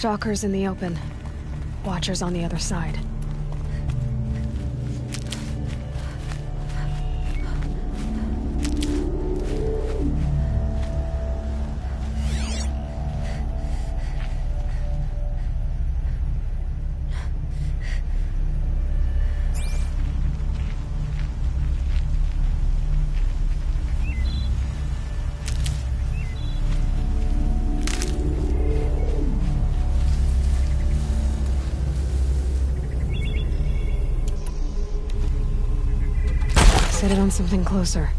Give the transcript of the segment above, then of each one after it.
Stalkers in the open. Watchers on the other side. Set it on something closer.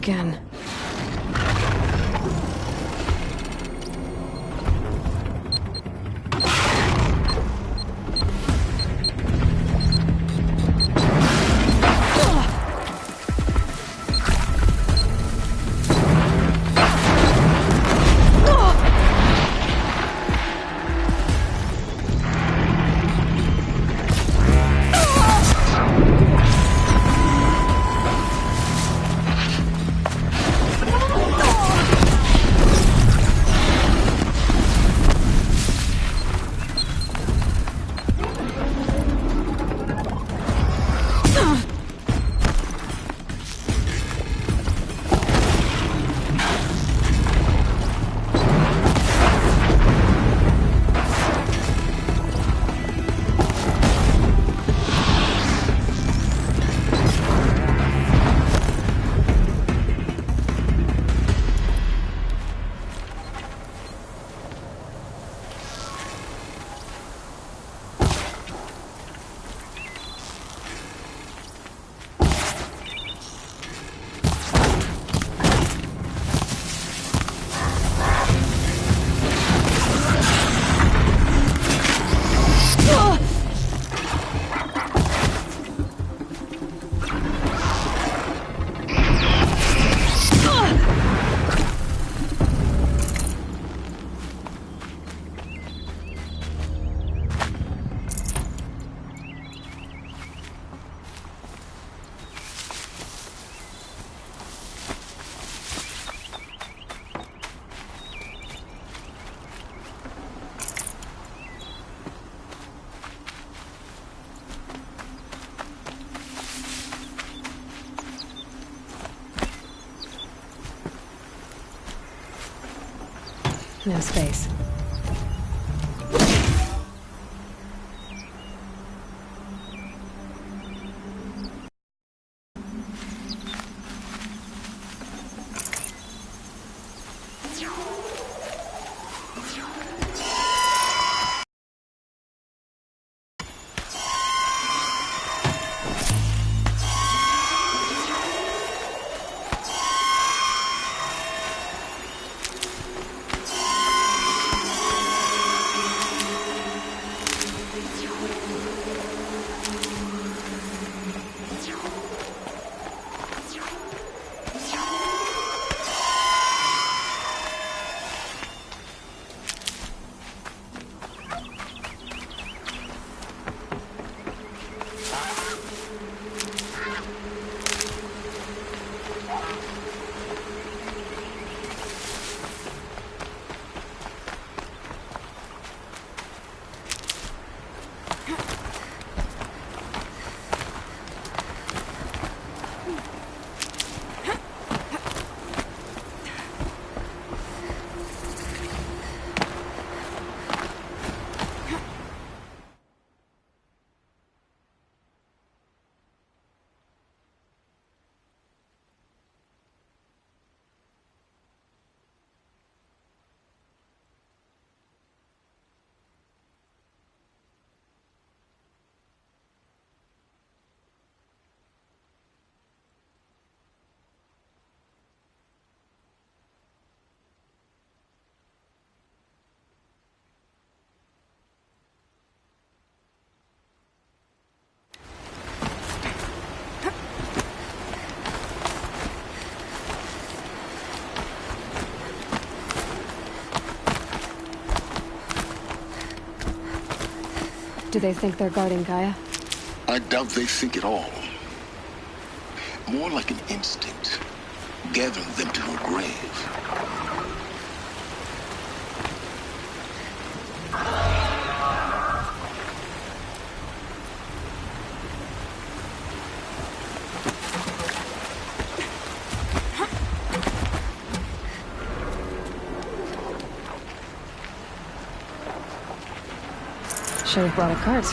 Again. No space. Do they think they're guarding Gaia? I doubt they think at all. More like an instinct, gathering them to her grave. Should have brought a cart.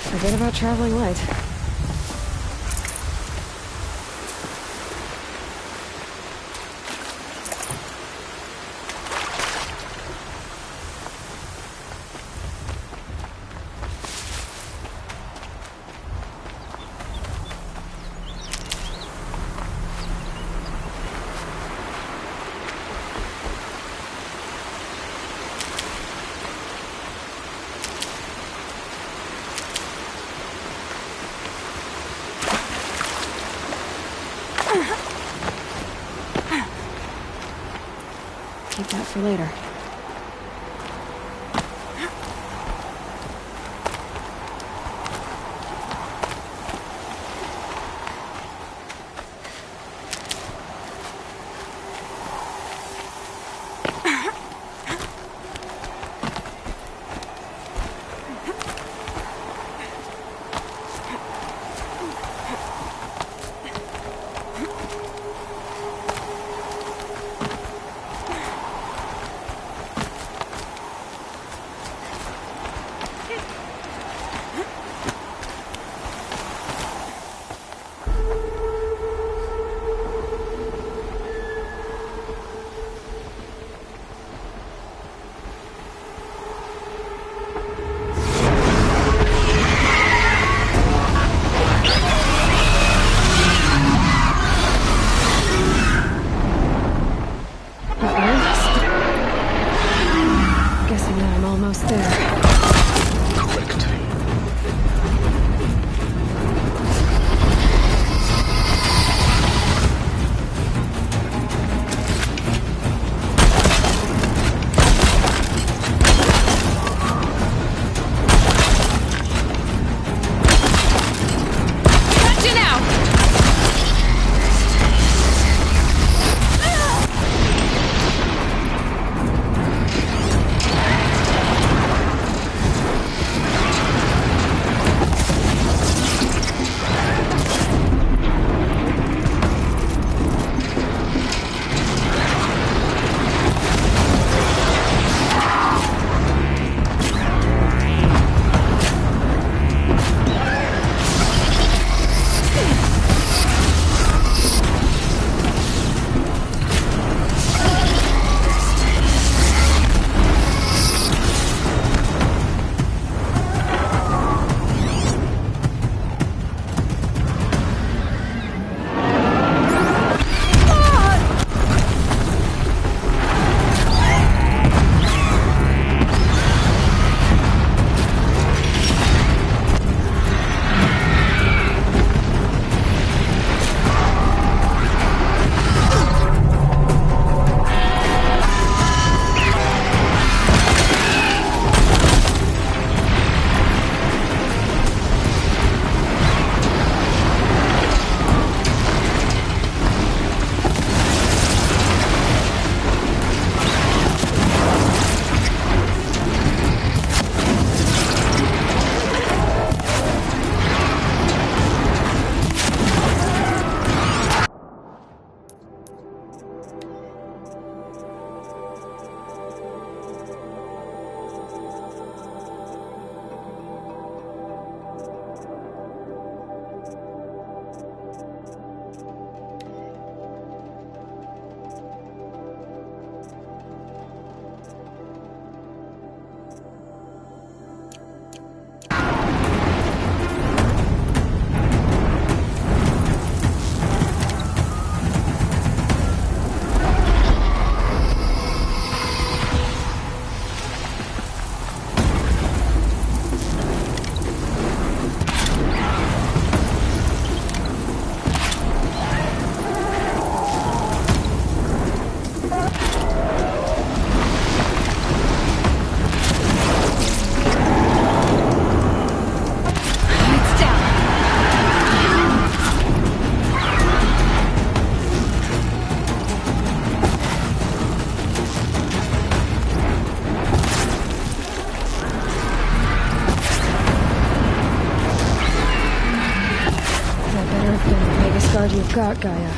Forget about traveling light. Keep that for later. Been the biggest guard you've got, Gaia.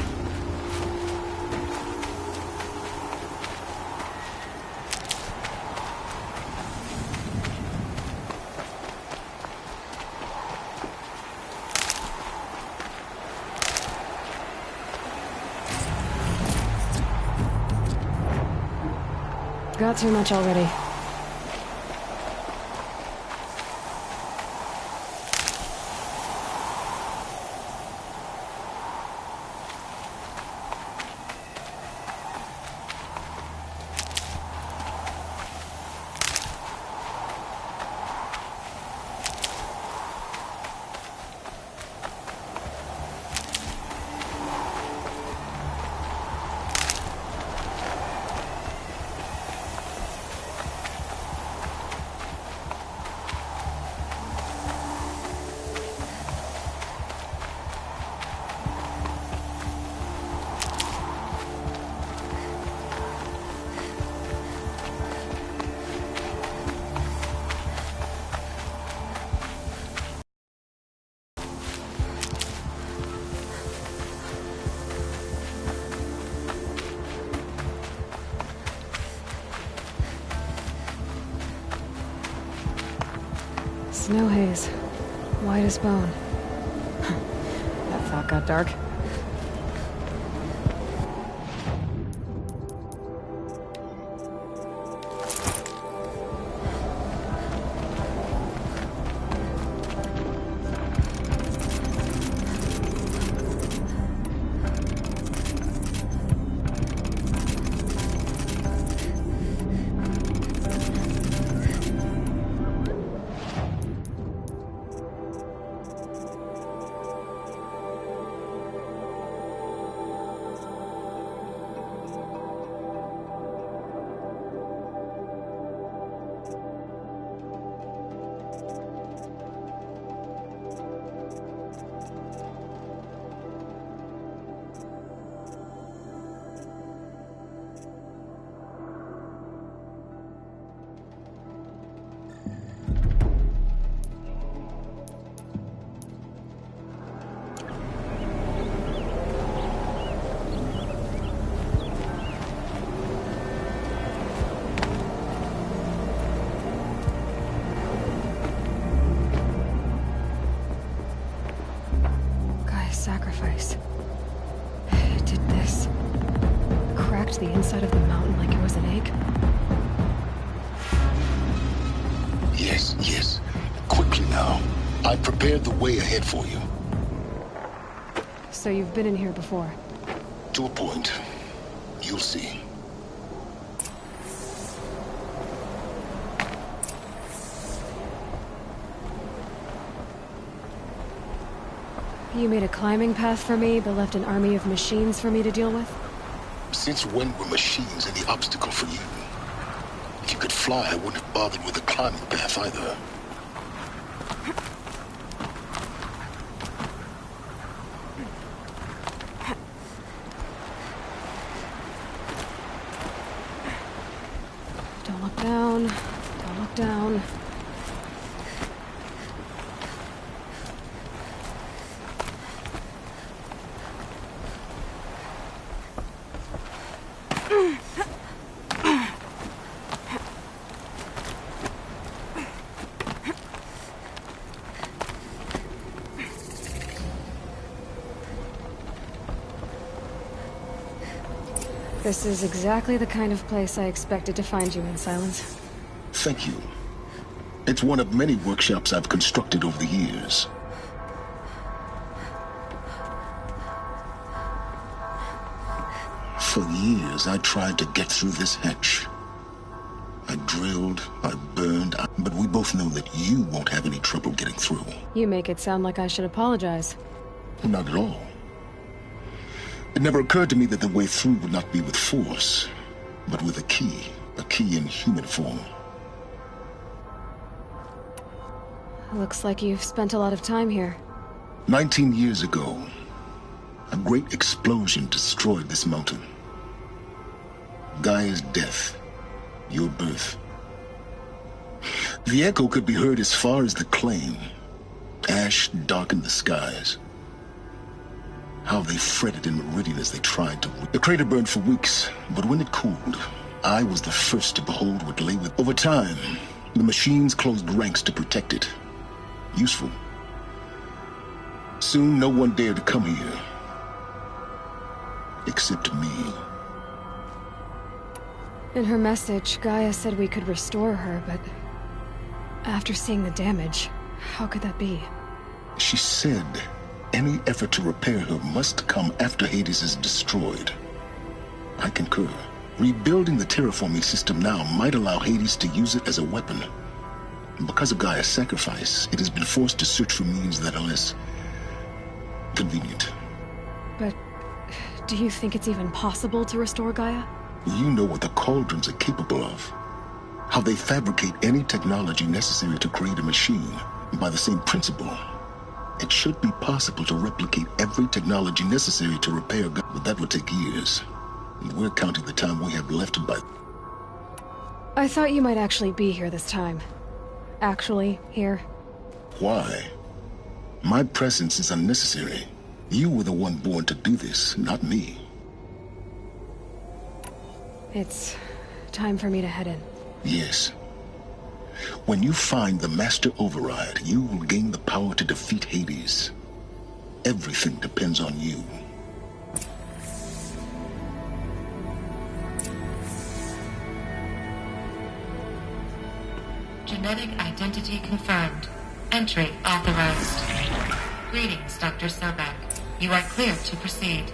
Got too much already. Snow haze. White as bone. That thought got dark. Sacrifice. It did this. Cracked the inside of the mountain like it was an egg. Yes, yes. Quickly now. I prepared the way ahead for you. So you've been in here before? To a point. You'll see. You made a climbing path for me, but left an army of machines for me to deal with? Since when were machines any obstacle for you? If you could fly, I wouldn't have bothered with a climbing path either. Don't look down. Don't look down. This is exactly the kind of place I expected to find you in, Silence. Thank you. It's one of many workshops I've constructed over the years. For years, I tried to get through this hatch. I drilled, I burned, but we both know that you won't have any trouble getting through. You make it sound like I should apologize. Not at all. It never occurred to me that the way through would not be with force, but with a key in human form. Looks like you've spent a lot of time here. 19 years ago, a great explosion destroyed this mountain. Gaia's death, your birth. The echo could be heard as far as the claim. Ash darkened the skies. How they fretted in Meridian as they tried to... The crater burned for weeks, but when it cooled, I was the first to behold what lay with... Over time, the machines closed ranks to protect it. Useful. Soon, no one dared to come here. Except me. In her message, Gaia said we could restore her, but... after seeing the damage, how could that be? She said any effort to repair her must come after Hades is destroyed. I concur. Rebuilding the terraforming system now might allow Hades to use it as a weapon. Because of Gaia's sacrifice, it has been forced to search for means that are less convenient. But do you think it's even possible to restore Gaia? You know what the Cauldrons are capable of. How they fabricate any technology necessary to create a machine. By the same principle, it should be possible to replicate every technology necessary to repair Gaia, but that would take years. And we're counting the time we have left by... I thought you might actually be here this time. Actually, here. Why? My presence is unnecessary. You were the one born to do this, not me. It's time for me to head in. Yes. When you find the Master Override, you will gain the power to defeat Hades. Everything depends on you. Genetic identity confirmed. Entry authorized. Greetings, Dr. Sobek. You are clear to proceed.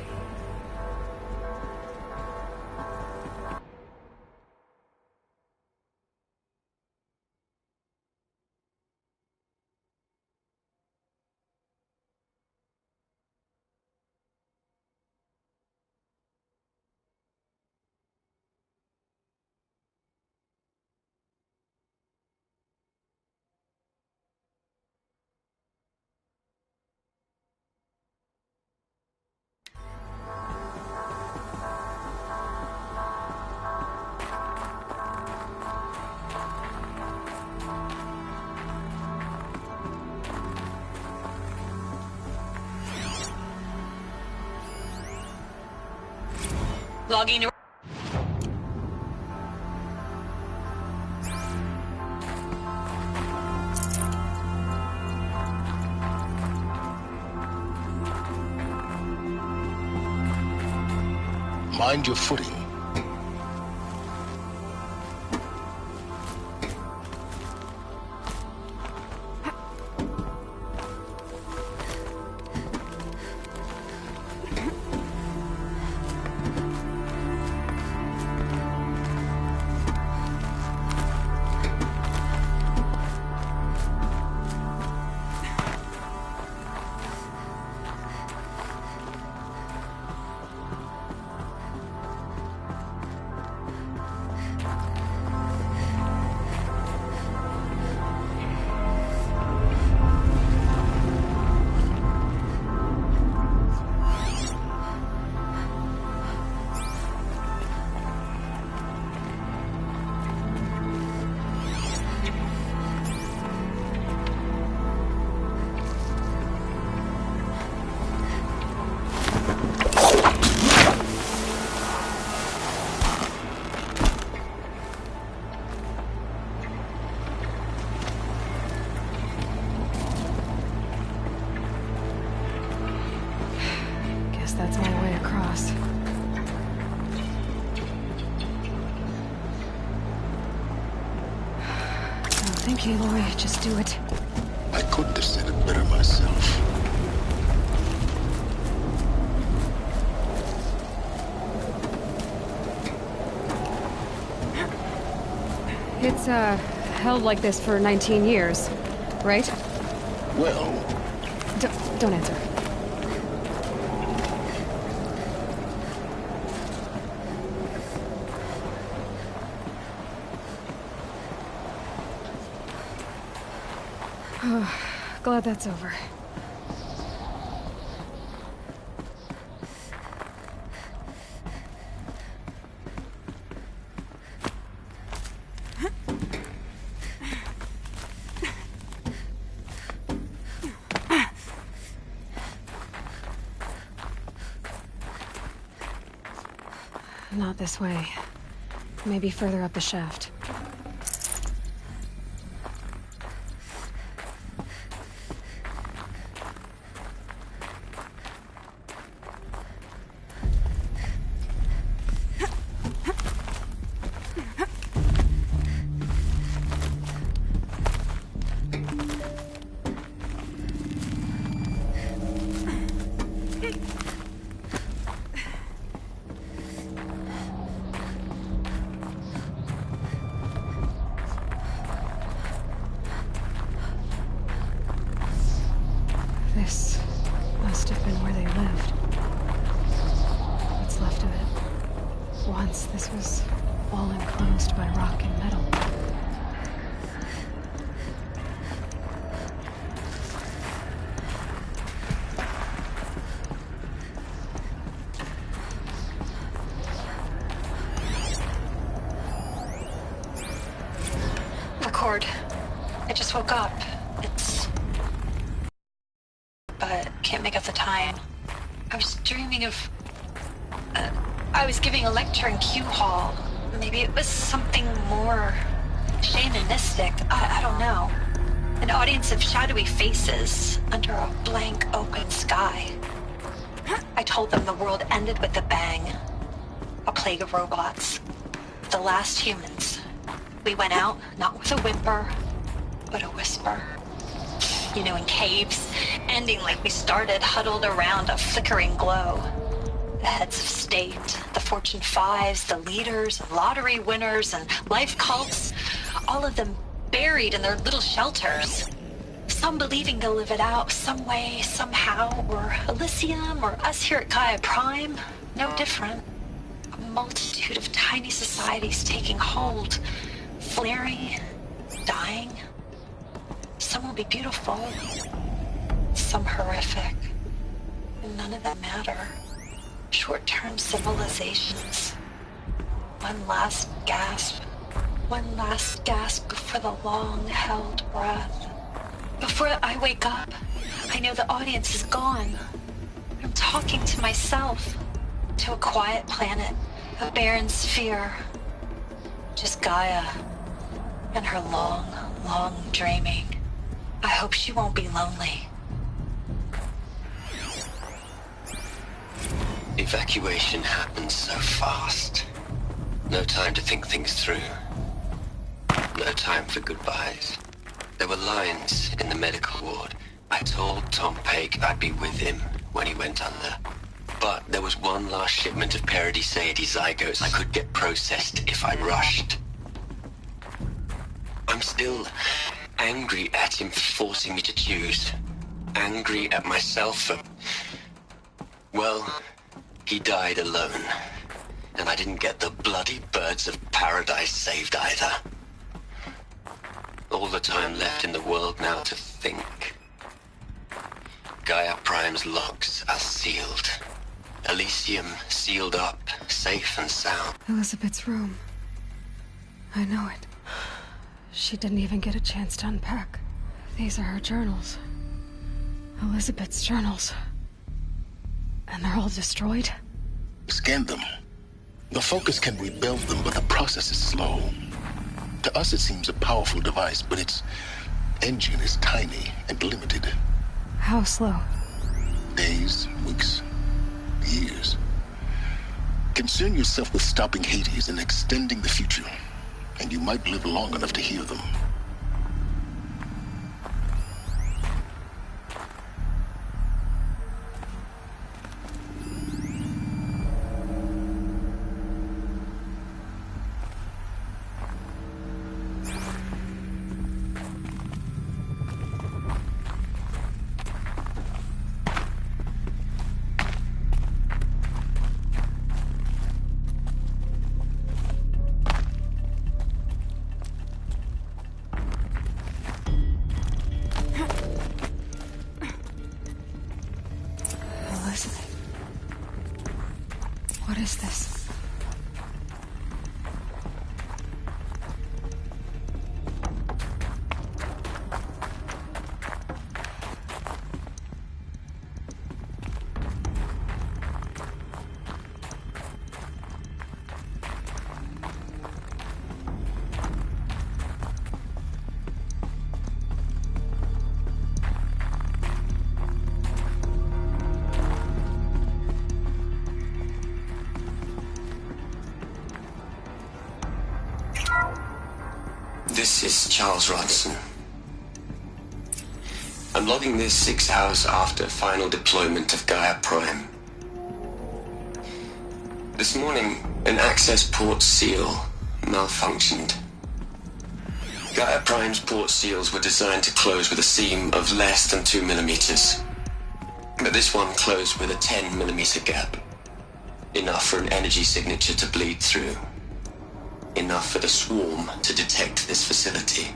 Logging your... Mind your footing. That's my way across. Oh, thank you, Aloy. Just do it. I couldn't have said it better myself. It's, held like this for 19 years, right? Well... Don't answer. Glad that's over. Not this way. Maybe further up the shaft. This must have been where they lived. What's left of it. Once this was all enclosed by rock and metal. Record. I just woke up. But can't make up the time. I was dreaming of... I was giving a lecture in Q Hall. Maybe it was something more shamanistic. I don't know. An audience of shadowy faces under a blank open sky. I told them the world ended with a bang. A plague of robots. The last humans. We went out, not with a whimper, but a whisper. You know, in caves, ending like we started, huddled around a flickering glow. The heads of state, the Fortune 5s, the leaders, lottery winners, and life cults, all of them buried in their little shelters. Some believing they'll live it out some way, somehow, or Elysium, or us here at Gaia Prime, no different. A multitude of tiny societies taking hold, flaring, dying. Some will be beautiful, some horrific, and none of them matter. Short-term civilizations. One last gasp before the long-held breath. Before I wake up, I know the audience is gone. I'm talking to myself, to a quiet planet, a barren sphere. Just Gaia, and her long, long dreaming. I hope she won't be lonely. Evacuation happened so fast. No time to think things through. No time for goodbyes. There were lines in the medical ward. I told Tom Pake I'd be with him when he went under. But there was one last shipment of Paradiseidae zygotes I could get processed if I rushed. I'm still angry at him for forcing me to choose. Angry at myself for... Well, he died alone. And I didn't get the bloody birds of paradise saved either. All the time left in the world now to think. Gaia Prime's logs are sealed. Elysium sealed up, safe and sound. Elizabeth's room. I know it. She didn't even get a chance to unpack. These are her journals. Elizabeth's journals. And they're all destroyed? Scan them. The Focus can rebuild them, but the process is slow. To us, it seems a powerful device, but its engine is tiny and limited. How slow? Days, weeks, years. Concern yourself with stopping Hades and extending the future, and you might live long enough to hear them. What is this? This is Charles Ronson. I'm logging this 6 hours after final deployment of Gaia Prime. This morning, an access port seal malfunctioned. Gaia Prime's port seals were designed to close with a seam of less than 2 millimeters. But this one closed with a 10 millimeter gap. Enough for an energy signature to bleed through. Enough for the swarm to detect this facility.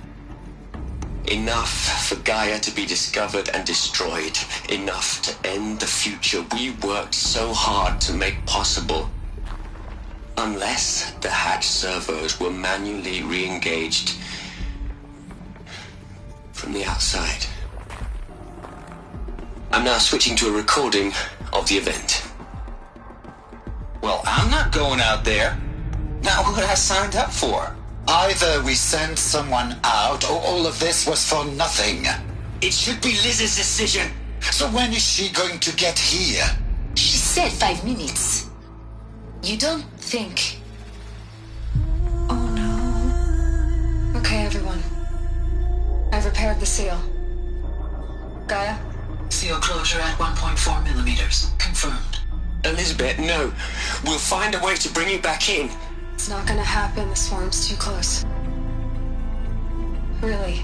Enough for Gaia to be discovered and destroyed. Enough to end the future we worked so hard to make possible. Unless the hatch servos were manually re-engaged from the outside. I'm now switching to a recording of the event. Well, I'm not going out there. Not what I signed up for. Either we sent someone out, or all of this was for nothing. It should be Liz's decision. So when is she going to get here? She said 5 minutes. You don't think... Oh no. Okay, everyone. I've repaired the seal. Gaia? Seal closure at 1.4 millimeters. Confirmed. Elizabeth, no. We'll find a way to bring you back in. It's not gonna happen. The swarm's too close. Really.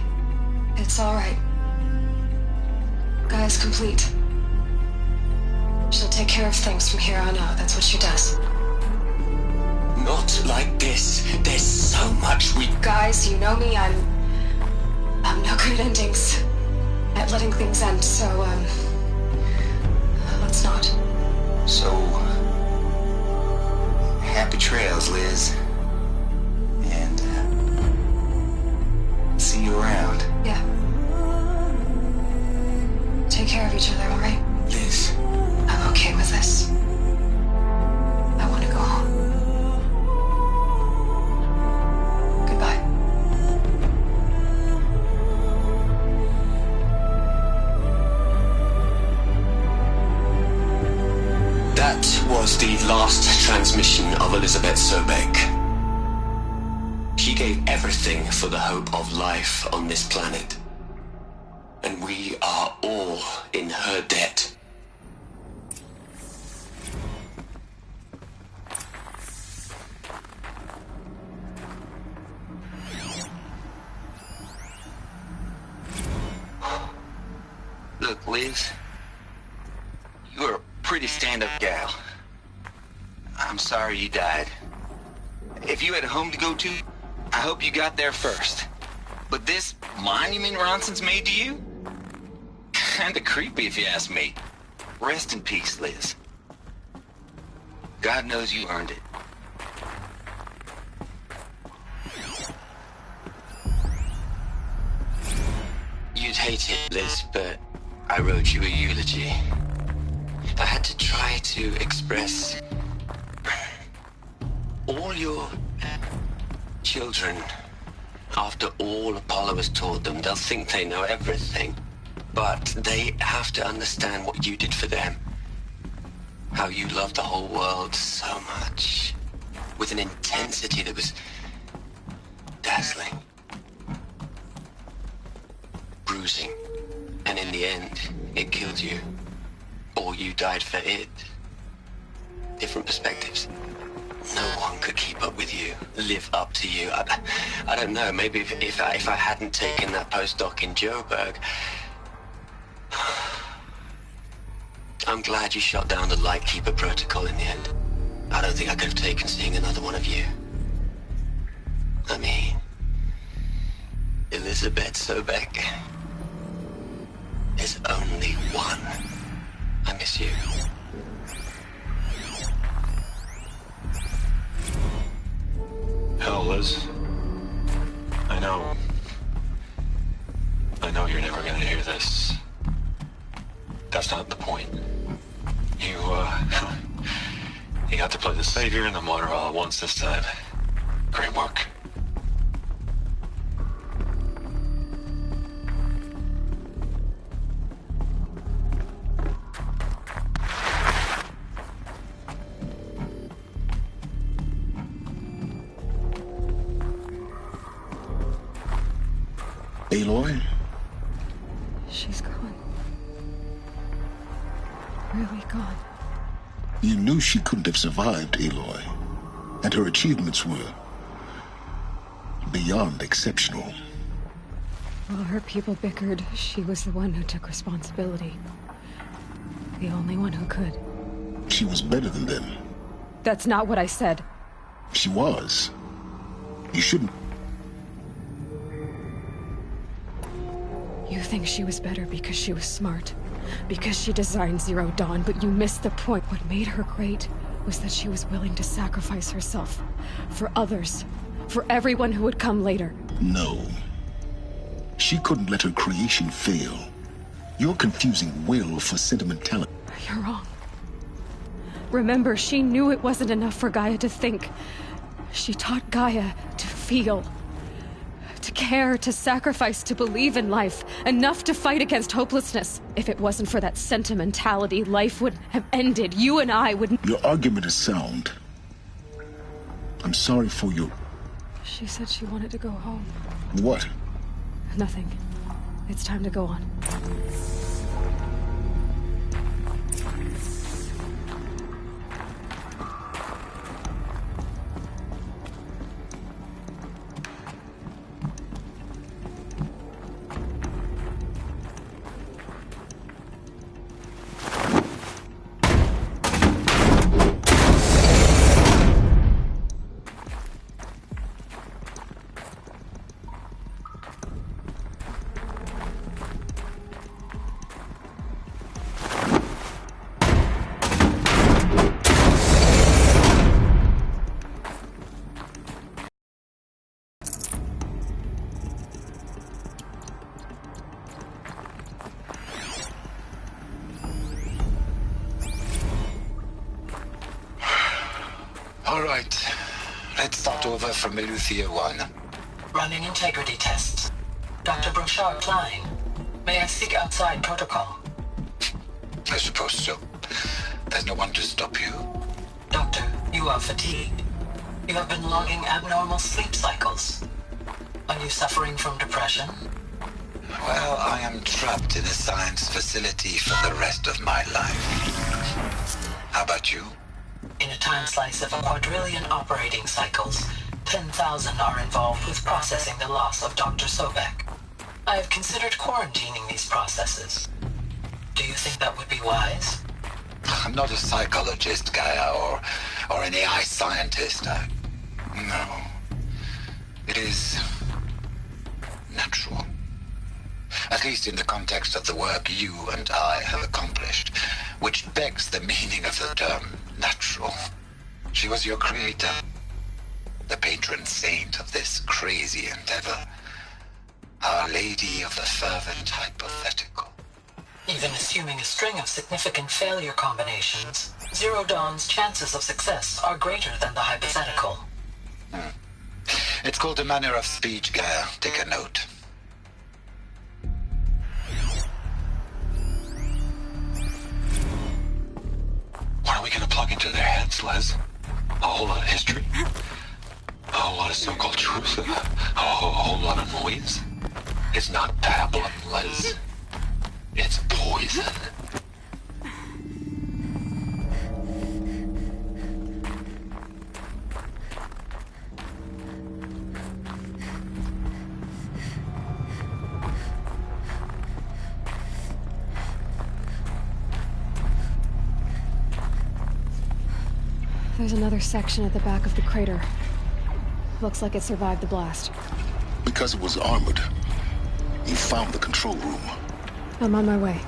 It's alright. Gaia's complete. She'll take care of things from here on out. That's what she does. Not like this. There's so much we... Guys, you know me. I'm no good at endings. At letting things end, so, let's not. So... happy trails, Liz. And, see you around. Yeah. Take care of each other, alright? Liz. I'm okay with this. I want to go home. Goodbye. That was the last transmission of Elizabeth Sobeck. She gave everything for the hope of life on this planet. And we are all in her debt. Look, Liz. You're a pretty stand-up gal. I'm sorry you died. If you had a home to go to, I hope you got there first. But this monument Ronson's made to you? Kinda creepy if you ask me. Rest in peace, Liz. God knows you earned it. You'd hate it, Liz, but I wrote you a eulogy. I had to try to express all your children. After all Apollo has taught them, they'll think they know everything. But they have to understand what you did for them. How you loved the whole world so much. With an intensity that was dazzling. Bruising. And in the end, it killed you. Or you died for it. Different perspectives. No one could keep up with you, live up to you. I don't know, maybe if I hadn't taken that postdoc in Joburg. I'm glad you shot down the Lightkeeper protocol in the end. I don't think I could have taken seeing another one of you. I mean, Elizabeth Sobeck. There's only one. I miss you. Hell, Liz. I know you're never gonna hear this. That's not the point. You got to play the savior and the martyr all at once this time. Great work. Aloy? She's gone. Really gone. You knew she couldn't have survived, Aloy. And her achievements were beyond exceptional. While her people bickered, she was the one who took responsibility. The only one who could. She was better than them. That's not what I said. She was. You shouldn't... You think she was better because she was smart. Because she designed Zero Dawn, but you missed the point. What made her great was that she was willing to sacrifice herself. For others. For everyone who would come later. No. She couldn't let her creation fail. You're confusing will for sentimentality. You're wrong. Remember, she knew it wasn't enough for Gaia to think. She taught Gaia to feel. To care, to sacrifice, to believe in life. Enough to fight against hopelessness. If it wasn't for that sentimentality, life would have ended. You and I would... Your argument is sound. I'm sorry for your... She said she wanted to go home. What? Nothing. It's time to go on. All right. Let's start over from Eleuthia 1. Running integrity tests. Dr. Brochard Klein. May I speak outside protocol? I suppose so. There's no one to stop you. Doctor, you are fatigued. You have been logging abnormal sleep cycles. Are you suffering from depression? Well, I am trapped in a science facility for the rest of my life. How about you? In a time slice of a quadrillion operating cycles, 10,000 are involved with processing the loss of Dr. Sobek. I have considered quarantining these processes. Do you think that would be wise? I'm not a psychologist, Gaia, or an AI scientist. No. It is natural. At least in the context of the work you and I have accomplished, which begs the meaning of the term natural. She was your creator, the patron saint of this crazy endeavor, Our Lady of the Fervent Hypothetical. Even assuming a string of significant failure combinations, Zero Dawn's chances of success are greater than the hypothetical. It's called a manner of speech, Gaia. Take a note. What are we gonna plug into their heads, Les? A whole lot of history? A whole lot of so-called truth? A whole lot of noise? It's not pablum, Les. It's poison. There's another section at the back of the crater. Looks like it survived the blast. Because it was armored. You found the control room. I'm on my way.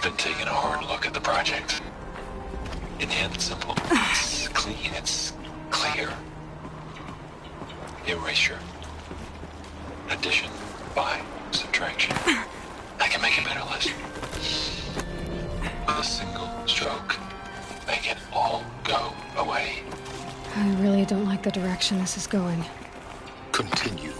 been taking a hard look at the project. In the end, it's simple. It's clean. It's clear. Erasure. Addition. By. Subtraction. I can make a better list. With a single stroke. Make it all go away. I really don't like the direction this is going. Continue.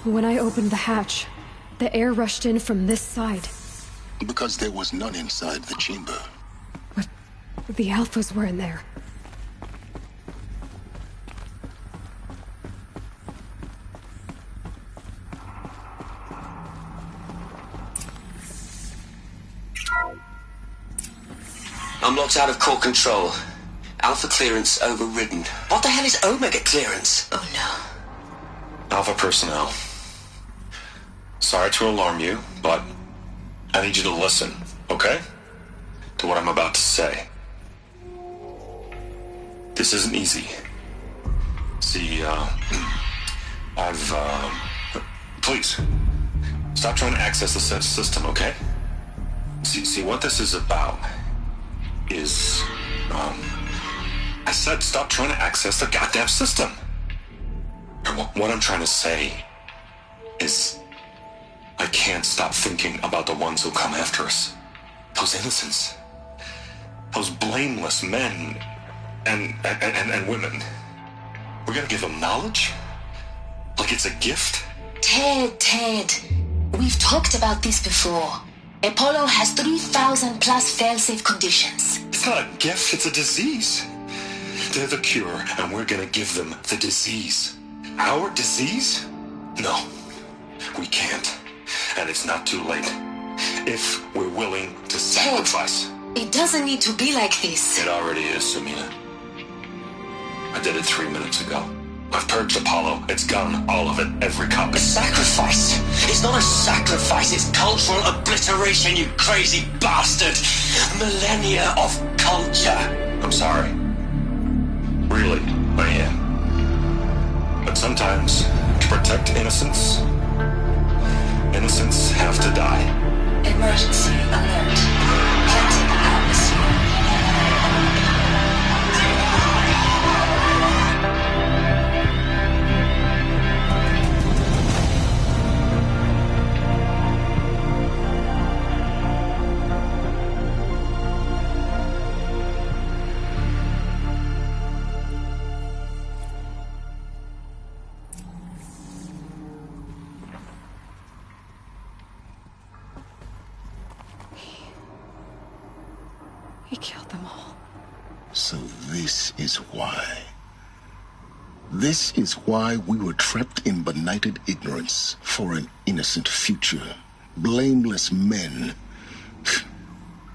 When I opened the hatch, the air rushed in from this side. Because there was none inside the chamber. But the Alphas were in there. I'm locked out of core control. Alpha clearance overridden. What the hell is Omega clearance? Oh no. Alpha personnel. Sorry to alarm you, but I need you to listen, okay? To what I'm about to say. This isn't easy. See, please, stop trying to access the system, okay? See, what this is about is, I said stop trying to access the goddamn system. What I'm trying to say is I can't stop thinking about the ones who come after us. Those innocents. Those blameless men and women. We're gonna give them knowledge? Like it's a gift? Ted. We've talked about this before. Apollo has 3,000 plus fail-safe conditions. It's not a gift, it's a disease. They're the cure, and we're gonna give them the disease. Our disease? No, we can't. And it's not too late. If we're willing to sacrifice. Ted, it doesn't need to be like this. It already is, Sumina. I did it 3 minutes ago. I've purged Apollo. It's gone. All of it. Every copy. Sacrifice? It's not a sacrifice. It's cultural obliteration, you crazy bastard. Millennia of culture. I'm sorry. Really, I am. Sometimes, to protect innocents, innocents have to die. Emergency alert. Planting atmosphere. He killed them all. So this is why. This is why we were trapped in benighted ignorance for an innocent future. Blameless men.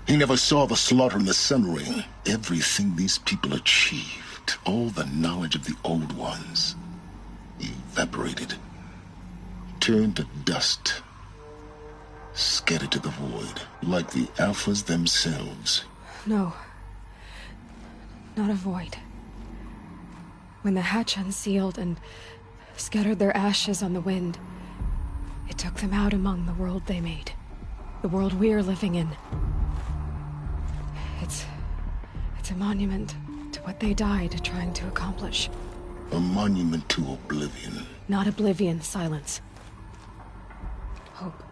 He never saw the slaughter in the Sun Ring. Everything these people achieved, all the knowledge of the old ones, evaporated, turned to dust, scattered to the void, like the Alphas themselves. No. Not a void. When the hatch unsealed and scattered their ashes on the wind, it took them out among the world they made. The world we're living in. It's a monument to what they died trying to accomplish. A monument to oblivion. Not oblivion, silence. Hope.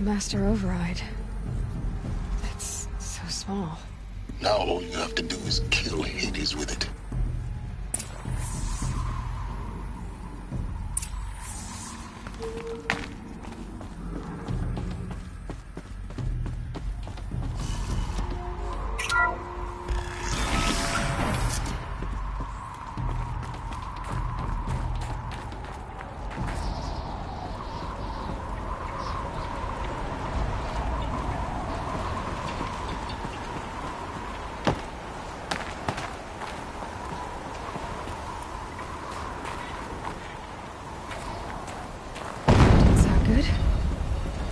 Master Override. That's so small. Now all you have to do is kill Hades with it.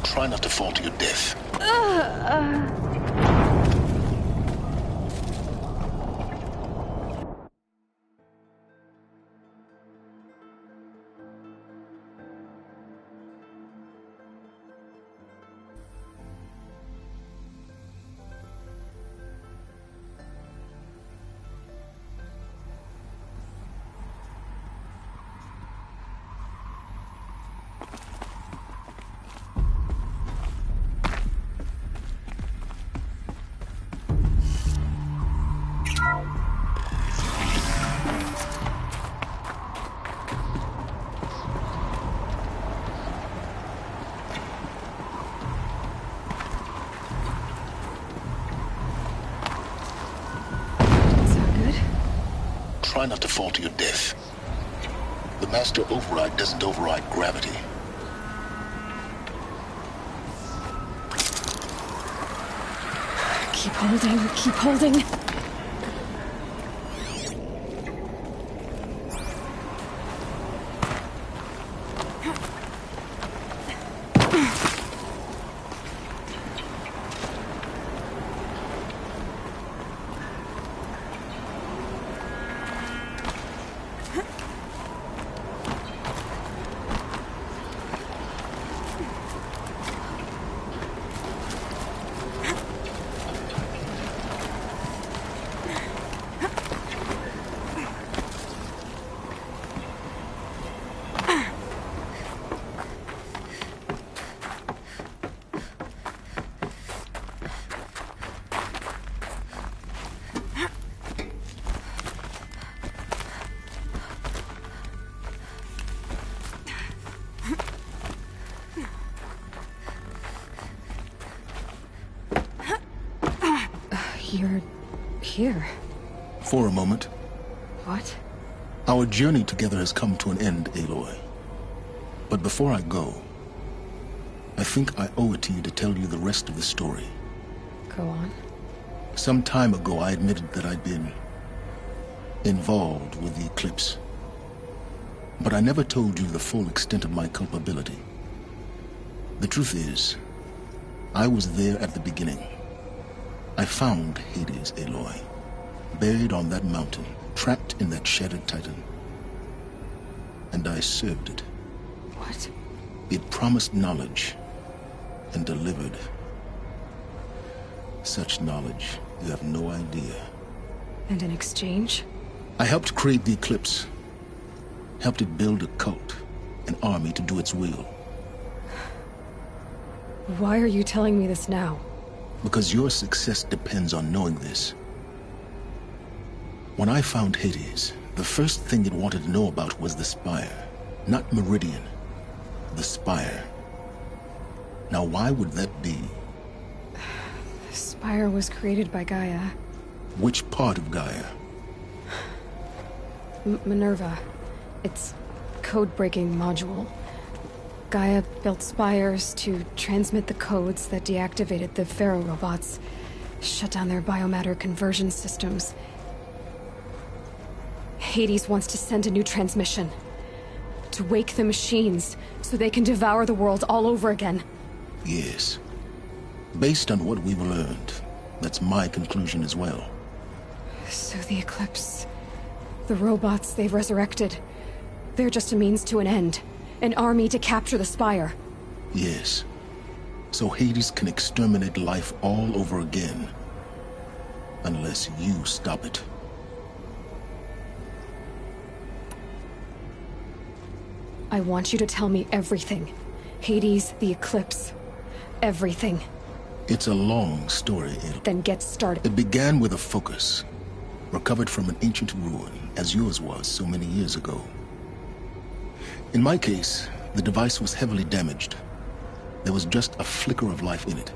Try not to fall to your death. Try not to fall to your death. The Master Override doesn't override gravity. Keep holding, keep holding. You're here. For a moment. What? Our journey together has come to an end, Aloy. But before I go, I think I owe it to you to tell you the rest of the story. Go on. Some time ago, I admitted that I'd been involved with the Eclipse. But I never told you the full extent of my culpability. The truth is, I was there at the beginning. I found Hades, Aloy, buried on that mountain, trapped in that shattered Titan. And I served it. What? It promised knowledge and delivered. Such knowledge, you have no idea. And in exchange? I helped create the Eclipse. Helped it build a cult, an army to do its will. Why are you telling me this now? Because your success depends on knowing this. When I found Hades, the first thing it wanted to know about was the Spire. Not Meridian. The Spire. Now why would that be? The Spire was created by Gaia. Which part of Gaia? Minerva. It's code-breaking module. Gaia built spires to transmit the codes that deactivated the Pharaoh robots, shut down their biomatter conversion systems. Hades wants to send a new transmission. To wake the machines, so they can devour the world all over again. Yes. Based on what we've learned, that's my conclusion as well. So the Eclipse... the robots they've resurrected... they're just a means to an end. An army to capture the Spire. Yes. So Hades can exterminate life all over again. Unless you stop it. I want you to tell me everything. Hades, the Eclipse. Everything. It's a long story, Aloy. Then get started. It began with a focus. Recovered from an ancient ruin, as yours was so many years ago. In my case, the device was heavily damaged. There was just a flicker of life in it.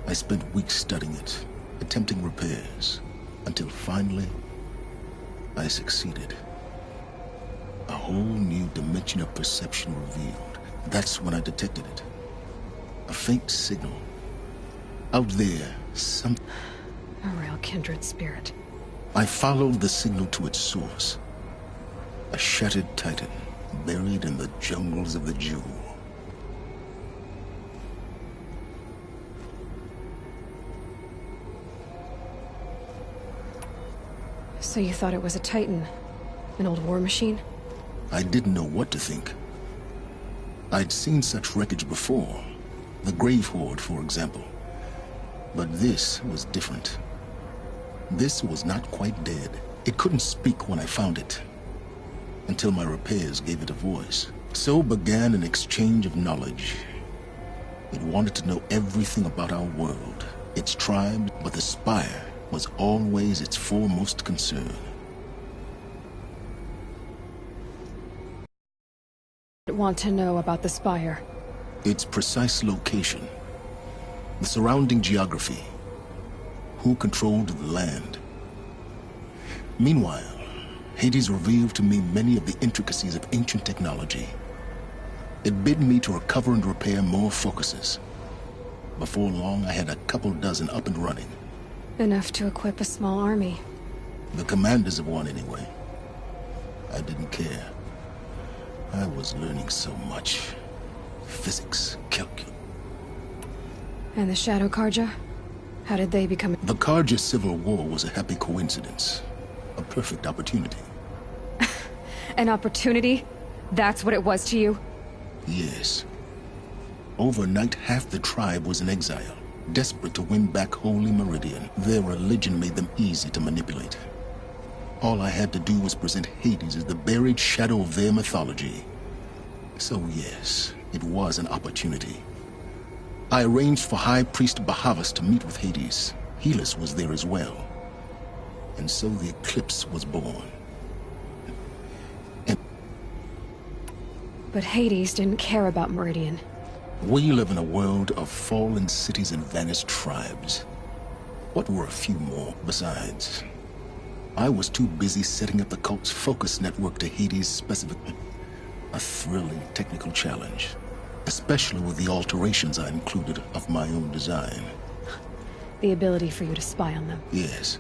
I spent weeks studying it, attempting repairs, until finally, I succeeded. A whole new dimension of perception revealed. That's when I detected it. A faint signal. Out there, A real kindred spirit. I followed the signal to its source. A shattered Titan, buried in the jungles of the Jewel. So you thought it was a Titan? An old war machine? I didn't know what to think. I'd seen such wreckage before. The Grave Horde, for example. But this was different. This was not quite dead. It couldn't speak when I found it. Until my repairs gave it a voice. So began an exchange of knowledge. It wanted to know everything about our world, its tribe, but the Spire was always its foremost concern. Want to know about the Spire? Its precise location, the surrounding geography, who controlled the land. Meanwhile, Hades revealed to me many of the intricacies of ancient technology. It bid me to recover and repair more focuses. Before long, I had a couple dozen up and running. Enough to equip a small army. The commanders of one, anyway. I didn't care. I was learning so much. Physics, calculus. And the Shadow Carja? How did they become... The Carja Civil War was a happy coincidence. A perfect opportunity. An opportunity? That's what it was to you? Yes. Overnight, half the tribe was in exile, desperate to win back Holy Meridian. Their religion made them easy to manipulate. All I had to do was present Hades as the buried shadow of their mythology. So yes, it was an opportunity. I arranged for High Priest Bahavas to meet with Hades. Helis was there as well. And so the Eclipse was born. But Hades didn't care about Meridian. We live in a world of fallen cities and vanished tribes. What were a few more besides? I was too busy setting up the cult's focus network to Hades' specific... A thrilling technical challenge. Especially with the alterations I included of my own design. The ability for you to spy on them. Yes.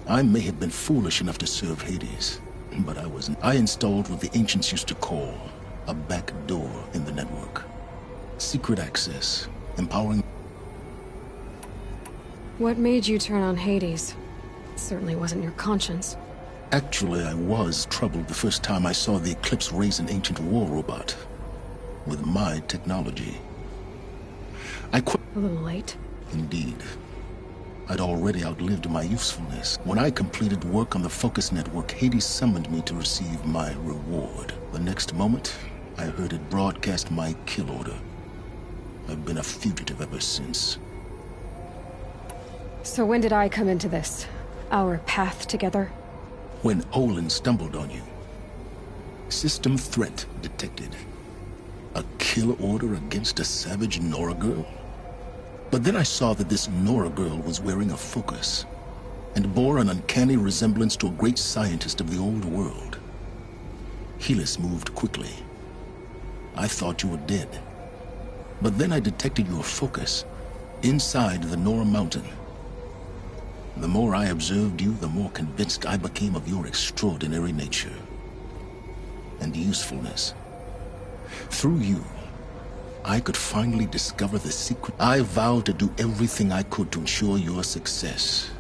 I may have been foolish enough to serve Hades, but I wasn't. I installed what the ancients used to call a back door in the network. Secret access, empowering... What made you turn on Hades? It certainly wasn't your conscience. Actually, I was troubled the first time I saw the Eclipse raise an ancient war robot. With my technology. I quit. A little late. Indeed. I'd already outlived my usefulness. When I completed work on the Focus Network, Hades summoned me to receive my reward. The next moment, I heard it broadcast my kill order. I've been a fugitive ever since. So when did I come into this? Our path together? When Olin stumbled on you. System threat detected. A kill order against a savage Nora girl? But then I saw that this Nora girl was wearing a focus, and bore an uncanny resemblance to a great scientist of the old world. Helis moved quickly. I thought you were dead. But then I detected your focus, inside the Nora mountain. The more I observed you, the more convinced I became of your extraordinary nature. And usefulness. Through you, I could finally discover the secret. I vowed to do everything I could to ensure your success.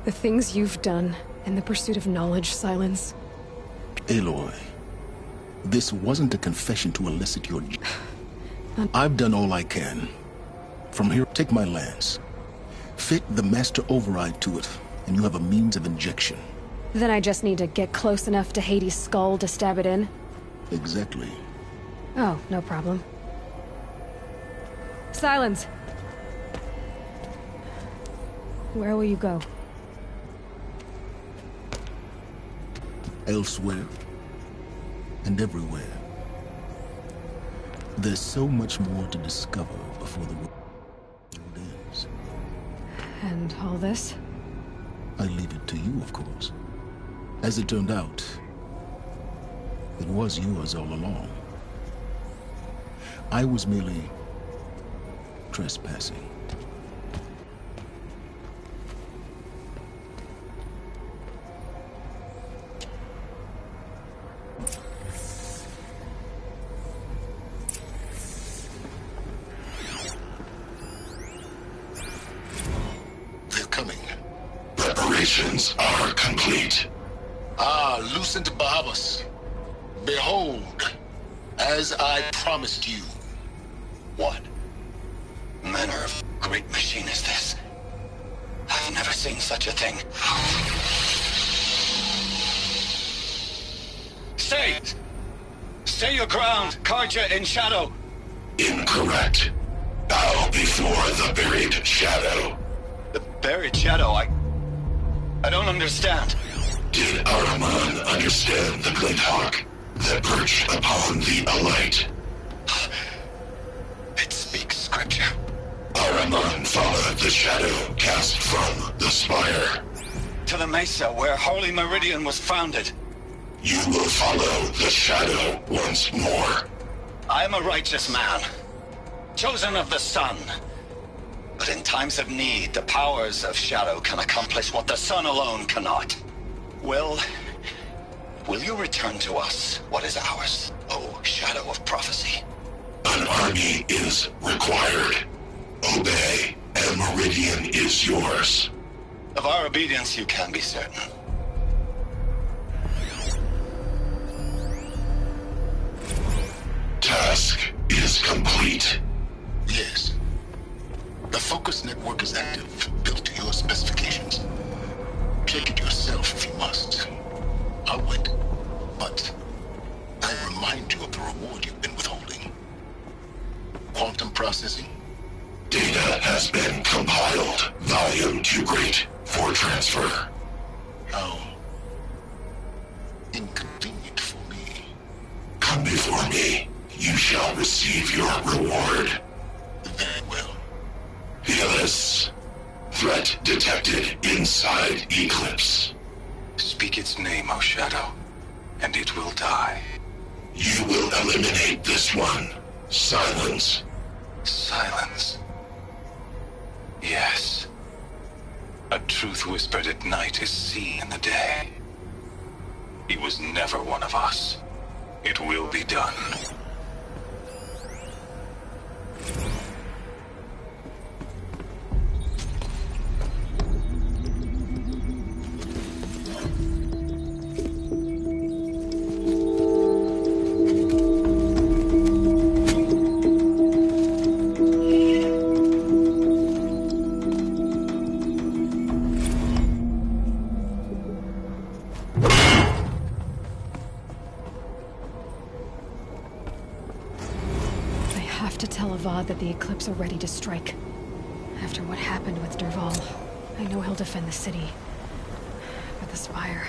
The things you've done in the pursuit of knowledge, Silence. Aloy, this wasn't a confession to elicit your... I've done all I can. From here, take my lance. Fit the master override to it, and you have a means of injection. Then I just need to get close enough to Hades' skull to stab it in? Exactly. Oh, no problem. Silence! Where will you go? Elsewhere. And everywhere. There's so much more to discover before the world ends. And all this? I leave it to you, of course. As it turned out, it was yours all along. I was merely trespassing. They're coming. Preparations are complete. Ah, Lucent Bahavas. Behold, as I promised you. What manner of great machine is this? I've never seen such a thing. Stay! Stay your ground, Carja in shadow! Incorrect. Bow before the buried shadow. The buried shadow? I don't understand. Did Ahriman understand the glint hawk that perched upon the alight? It speaks scripture. Ahriman followed the shadow cast from the spire. To the mesa where Holy Meridian was founded. You will follow the shadow once more. I am a righteous man, chosen of the sun. But in times of need, the powers of shadow can accomplish what the sun alone cannot. Will you return to us what is ours, O Shadow of Prophecy? An army is required. Obey, and Meridian is yours. Of our obedience you can be certain. Task is complete. Yes. The Focus Network is active, built to your specifications. Check it yourself if you must. I'll wait. But I remind you of the reward you've been withholding. Quantum processing? Data has been compiled. Volume too great for transfer. How inconvenient for me. Come before me. You shall receive your reward. Very well. Helis. Threat detected inside Eclipse. Speak its name, O Shadow, and it will die. You will eliminate this one. Silence. Silence. Yes. A truth whispered at night is seen in the day. He was never one of us. It will be done. That the Eclipse are ready to strike. After what happened with Dervahl, I know he'll defend the city. But the Spire...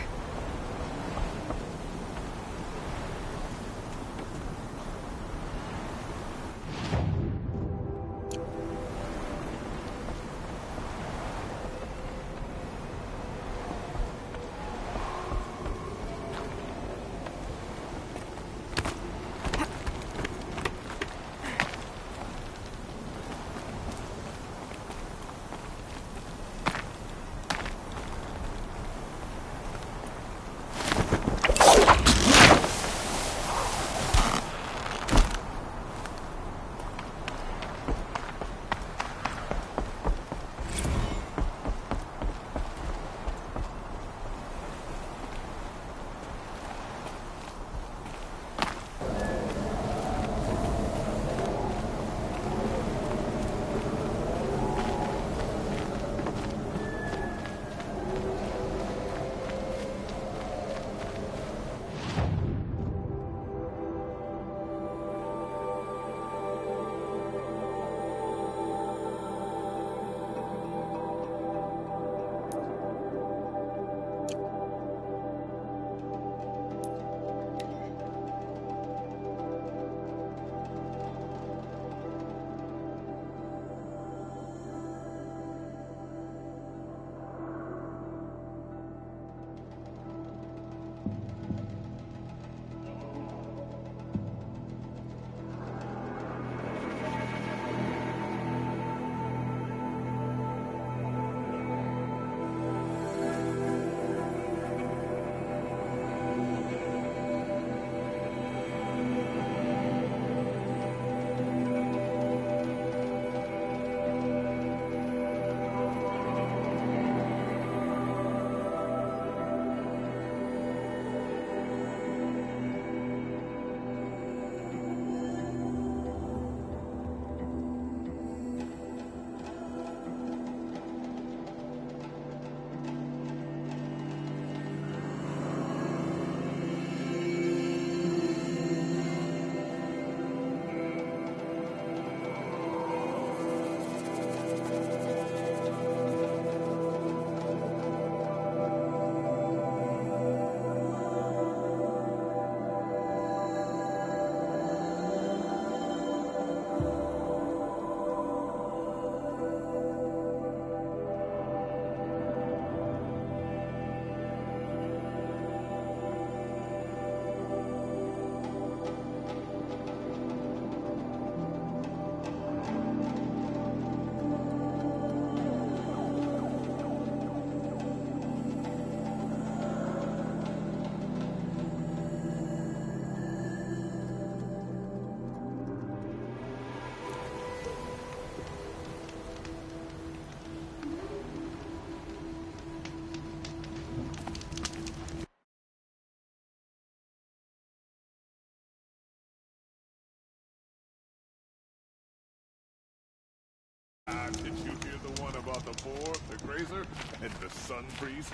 Did you hear the one about the boar, the grazer, and the sun priest?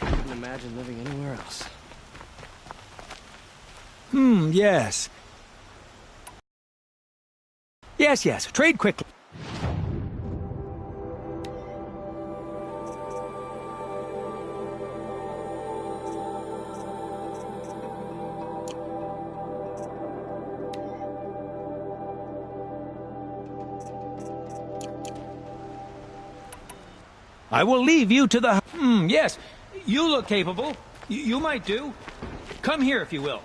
I couldn't imagine living anywhere else. Yes. Yes, trade quickly. I will leave you to the... yes. You look capable. You might do. Come here, if you will.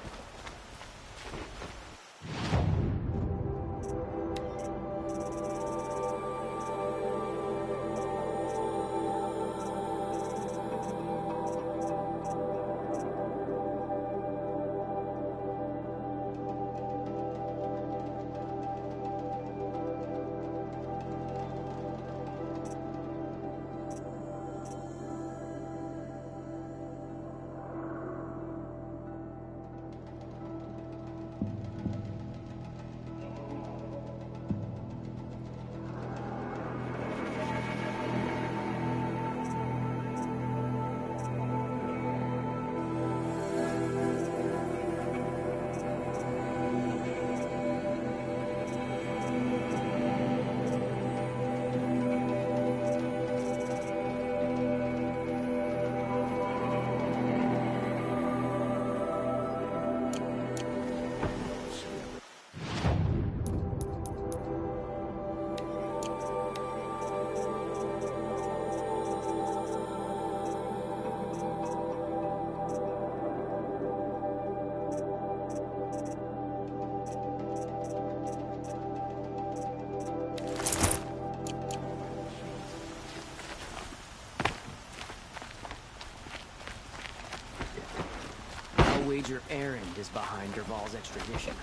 Wager Erend is behind Dervahl's extradition.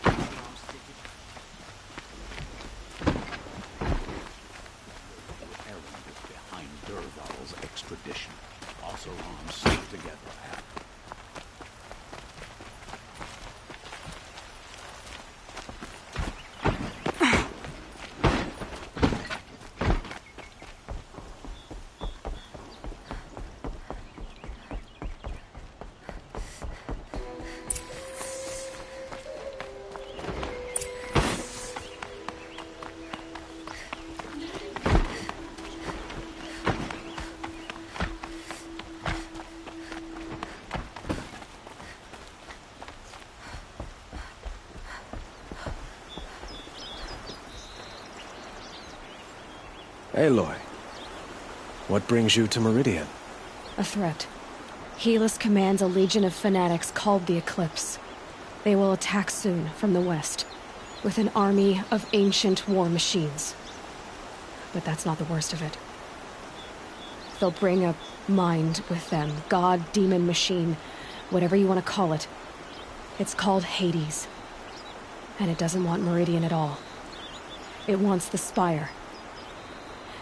Erend is behind Dervahl's extradition. Also on stick together. Aloy, what brings you to Meridian? A threat. Helis commands a legion of fanatics called the Eclipse. They will attack soon from the west, with an army of ancient war machines. But that's not the worst of it. They'll bring a mind with them, god, demon, machine, whatever you want to call it. It's called Hades. And it doesn't want Meridian at all. It wants the Spire.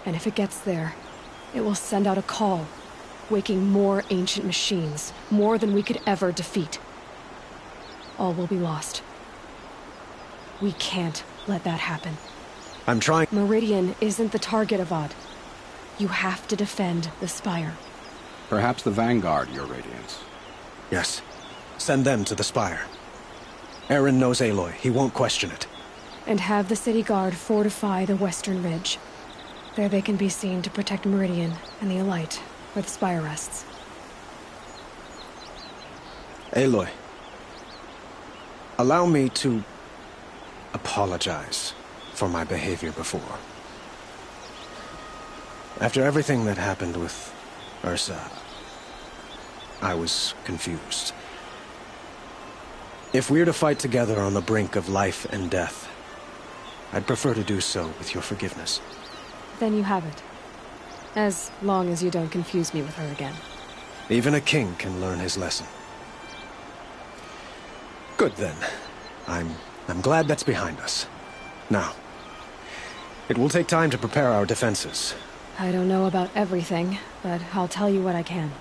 And if it gets there, it will send out a call, waking more ancient machines, more than we could ever defeat. All will be lost. We can't let that happen. I'm trying... Meridian isn't the target, Avad. You have to defend the Spire. Perhaps the Vanguard, Your Radiance. Yes. Send them to the Spire. Erend knows Aloy. He won't question it. And have the City Guard fortify the Western Ridge. There they can be seen to protect Meridian and the Elite, where the Spire rests. Aloy, allow me to apologize for my behavior before. After everything that happened with Ursa, I was confused. If we're to fight together on the brink of life and death, I'd prefer to do so with your forgiveness. Then you have it. As long as you don't confuse me with her again. Even a king can learn his lesson. Good then. I'm glad that's behind us. Now, it will take time to prepare our defenses. I don't know about everything, but I'll tell you what I can.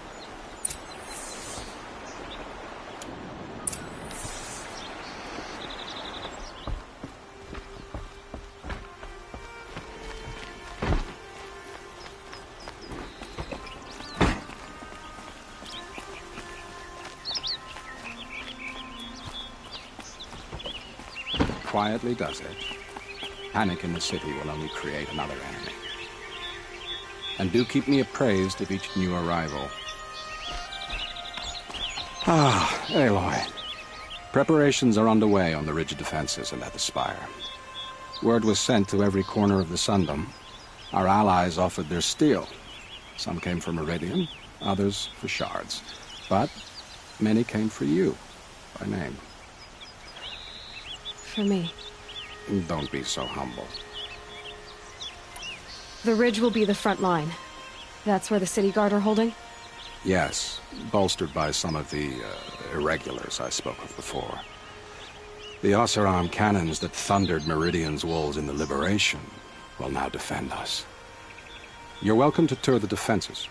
Quietly does it. Panic in the city will only create another enemy. And do keep me appraised of each new arrival. Aloy. Preparations are underway on the ridge defenses and at the Spire. Word was sent to every corner of the Sundom. Our allies offered their steel. Some came for Meridian, others for shards. But many came for you, by name. For me. Don't be so humble. The ridge will be the front line. That's where the city guard are holding? Yes, bolstered by some of the irregulars I spoke of before. The Oseram cannons that thundered Meridian's walls in the Liberation will now defend us. You're welcome to tour the defenses.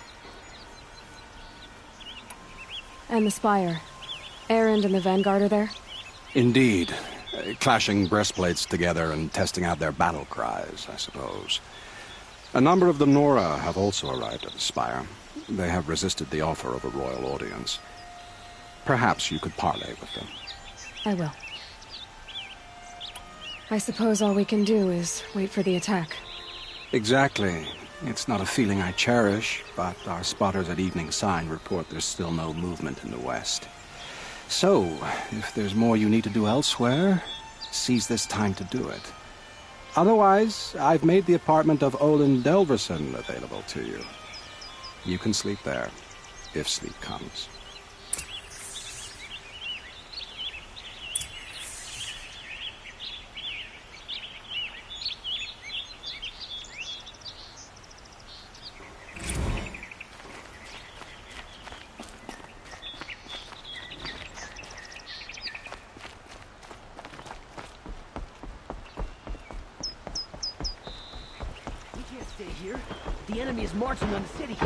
And the Spire. Erend and the Vanguard are there? Indeed. Clashing breastplates together and testing out their battle cries, I suppose. A number of the Nora have also arrived at the Spire. They have resisted the offer of a royal audience. Perhaps you could parley with them. I will. I suppose all we can do is wait for the attack. Exactly. It's not a feeling I cherish, but our spotters at Evening Sign report there's still no movement in the west. So, if there's more you need to do elsewhere, seize this time to do it. Otherwise, I've made the apartment of Olin Delverson available to you. You can sleep there, if sleep comes. Here, the enemy is marching on the city.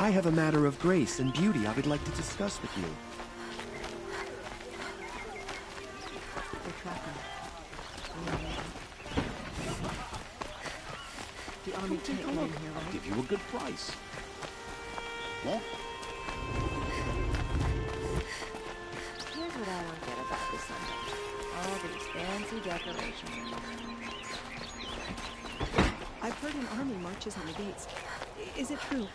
I have a matter of grace and beauty I would like to discuss with you. The army can't come in here, right? I'll give you a good price. What? Here's what I don't get about this Sunday. All these fancy decorations. I've heard an army marches on the gates. Is it true?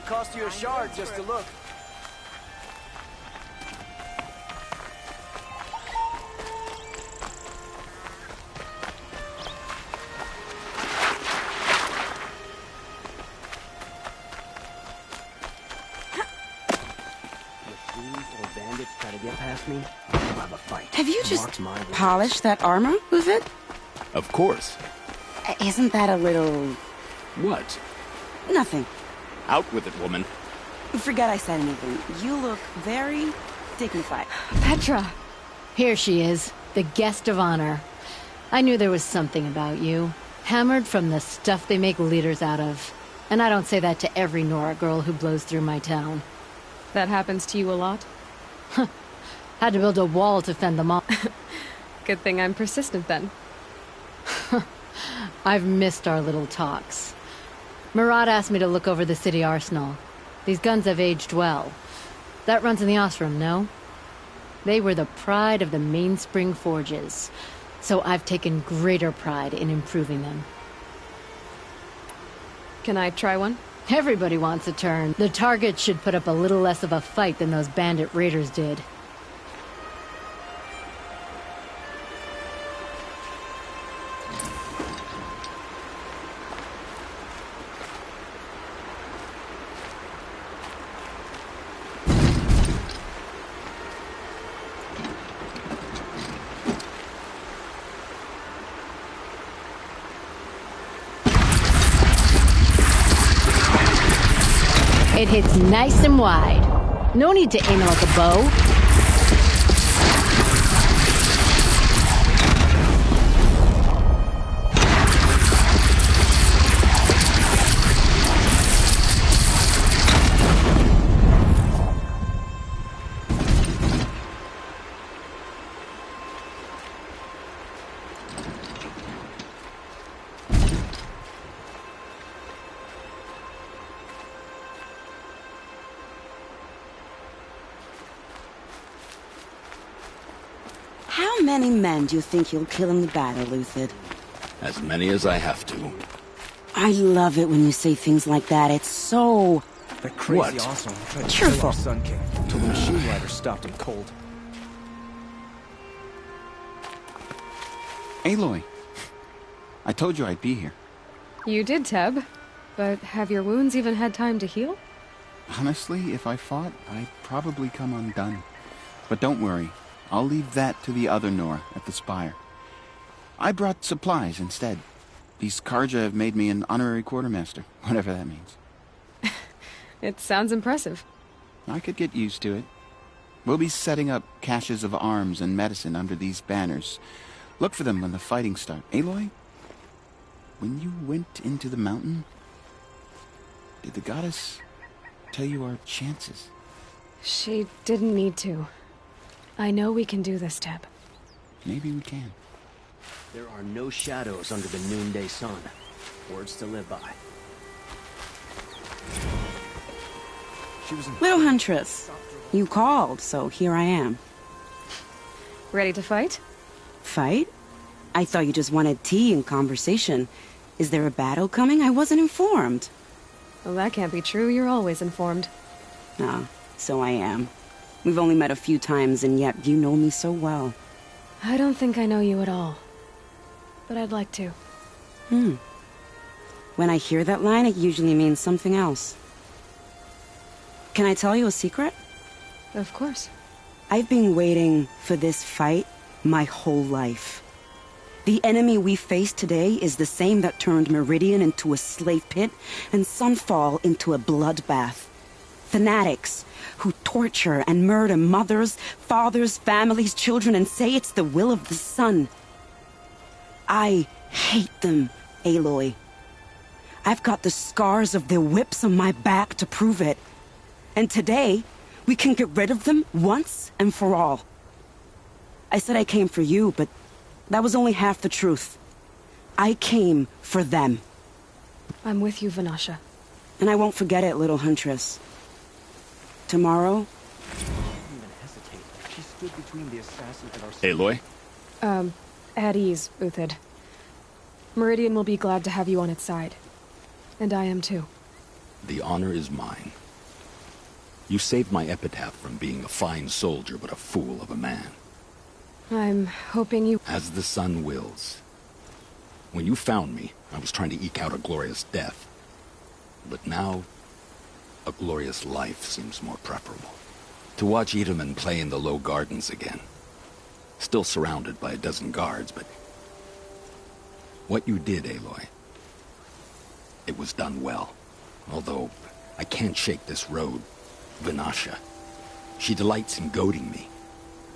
Cost you a shard just to look. Bandits try to get past me, I'll have a fight. Have you just polished that armor, was it? Of course. Isn't that a little... What? Nothing. Out with it, woman. Forget I said anything. You look very dignified. Petra! Here she is, the guest of honor. I knew there was something about you. Hammered from the stuff they make leaders out of. And I don't say that to every Nora girl who blows through my town. That happens to you a lot? Had to build a wall to fend them off. Good thing I'm persistent then. I've missed our little talks. Marat asked me to look over the city arsenal. These guns have aged well. That runs in the Osram, no? They were the pride of the Mainspring Forges, so I've taken greater pride in improving them. Can I try one? Everybody wants a turn. The target should put up a little less of a fight than those bandit raiders did. It hits nice and wide. No need to aim it like a bow. How many men do you think you'll kill in the battle, Luthid? As many as I have to. I love it when you say things like that. It's so... That crazy What? Osram tried to Cheerful. kill our Sun King until the machine rider stopped him cold. Aloy, I told you I'd be here. You did, Teb. But have your wounds even had time to heal? Honestly, if I fought, I'd probably come undone. But don't worry, I'll leave that to the other Nora at the Spire. I brought supplies instead. These Karja have made me an honorary quartermaster, whatever that means. It sounds impressive. I could get used to it. We'll be setting up caches of arms and medicine under these banners. Look for them when the fighting starts. Aloy, when you went into the mountain, did the goddess tell you our chances? She didn't need to. I know we can do this, Teb. Maybe we can. There are no shadows under the noonday sun. Words to live by. Little Huntress, you called, so here I am. Ready to fight? Fight? I thought you just wanted tea and conversation. Is there a battle coming? I wasn't informed. Well, that can't be true. You're always informed. Ah, so I am. We've only met a few times, and yet you know me so well. I don't think I know you at all. But I'd like to. When I hear that line, it usually means something else. Can I tell you a secret? Of course. I've been waiting for this fight my whole life. The enemy we face today is the same that turned Meridian into a slave pit and Sunfall into a bloodbath. Fanatics who torture and murder mothers, fathers, families, children, and say it's the will of the sun. I hate them, Aloy. I've got the scars of their whips on my back to prove it. And today, we can get rid of them once and for all. I said I came for you, but that was only half the truth. I came for them. I'm with you, Vanasha. And I won't forget it, little Huntress. Tomorrow... She stood between the assassin and our... Aloy? At ease, Uthid. Meridian will be glad to have you on its side. And I am too. The honor is mine. You saved my epitaph from being a fine soldier, but a fool of a man. I'm hoping you... As the sun wills. When you found me, I was trying to eke out a glorious death. But now, a glorious life seems more preferable. To watch Itamen play in the low gardens again. Still surrounded by a dozen guards, but... What you did, Aloy, it was done well. Although, I can't shake this road. Vanasha. She delights in goading me.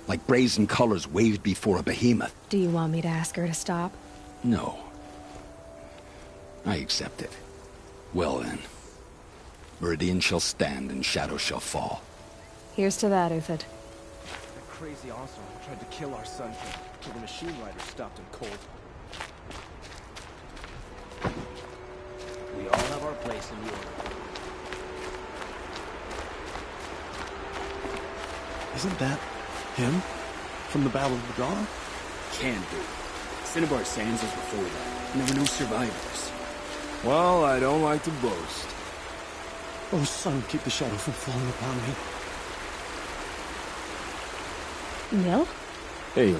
Like brazen colors waved before a behemoth. Do you want me to ask her to stop? No. I accept it. Well then. Meridian shall stand and shadows shall fall. Here's to that, Uthid. That crazy Oseram tried to kill our Sun King, till the machine rider stopped him cold. We all have our place in the order. Isn't that him? From the Battle of the Dawn? Can be. Cinnabar Sands was before that. And there were no survivors. Well, I don't like to boast. Oh, Sun, keep the shadow from falling upon me. Nil? Aloy.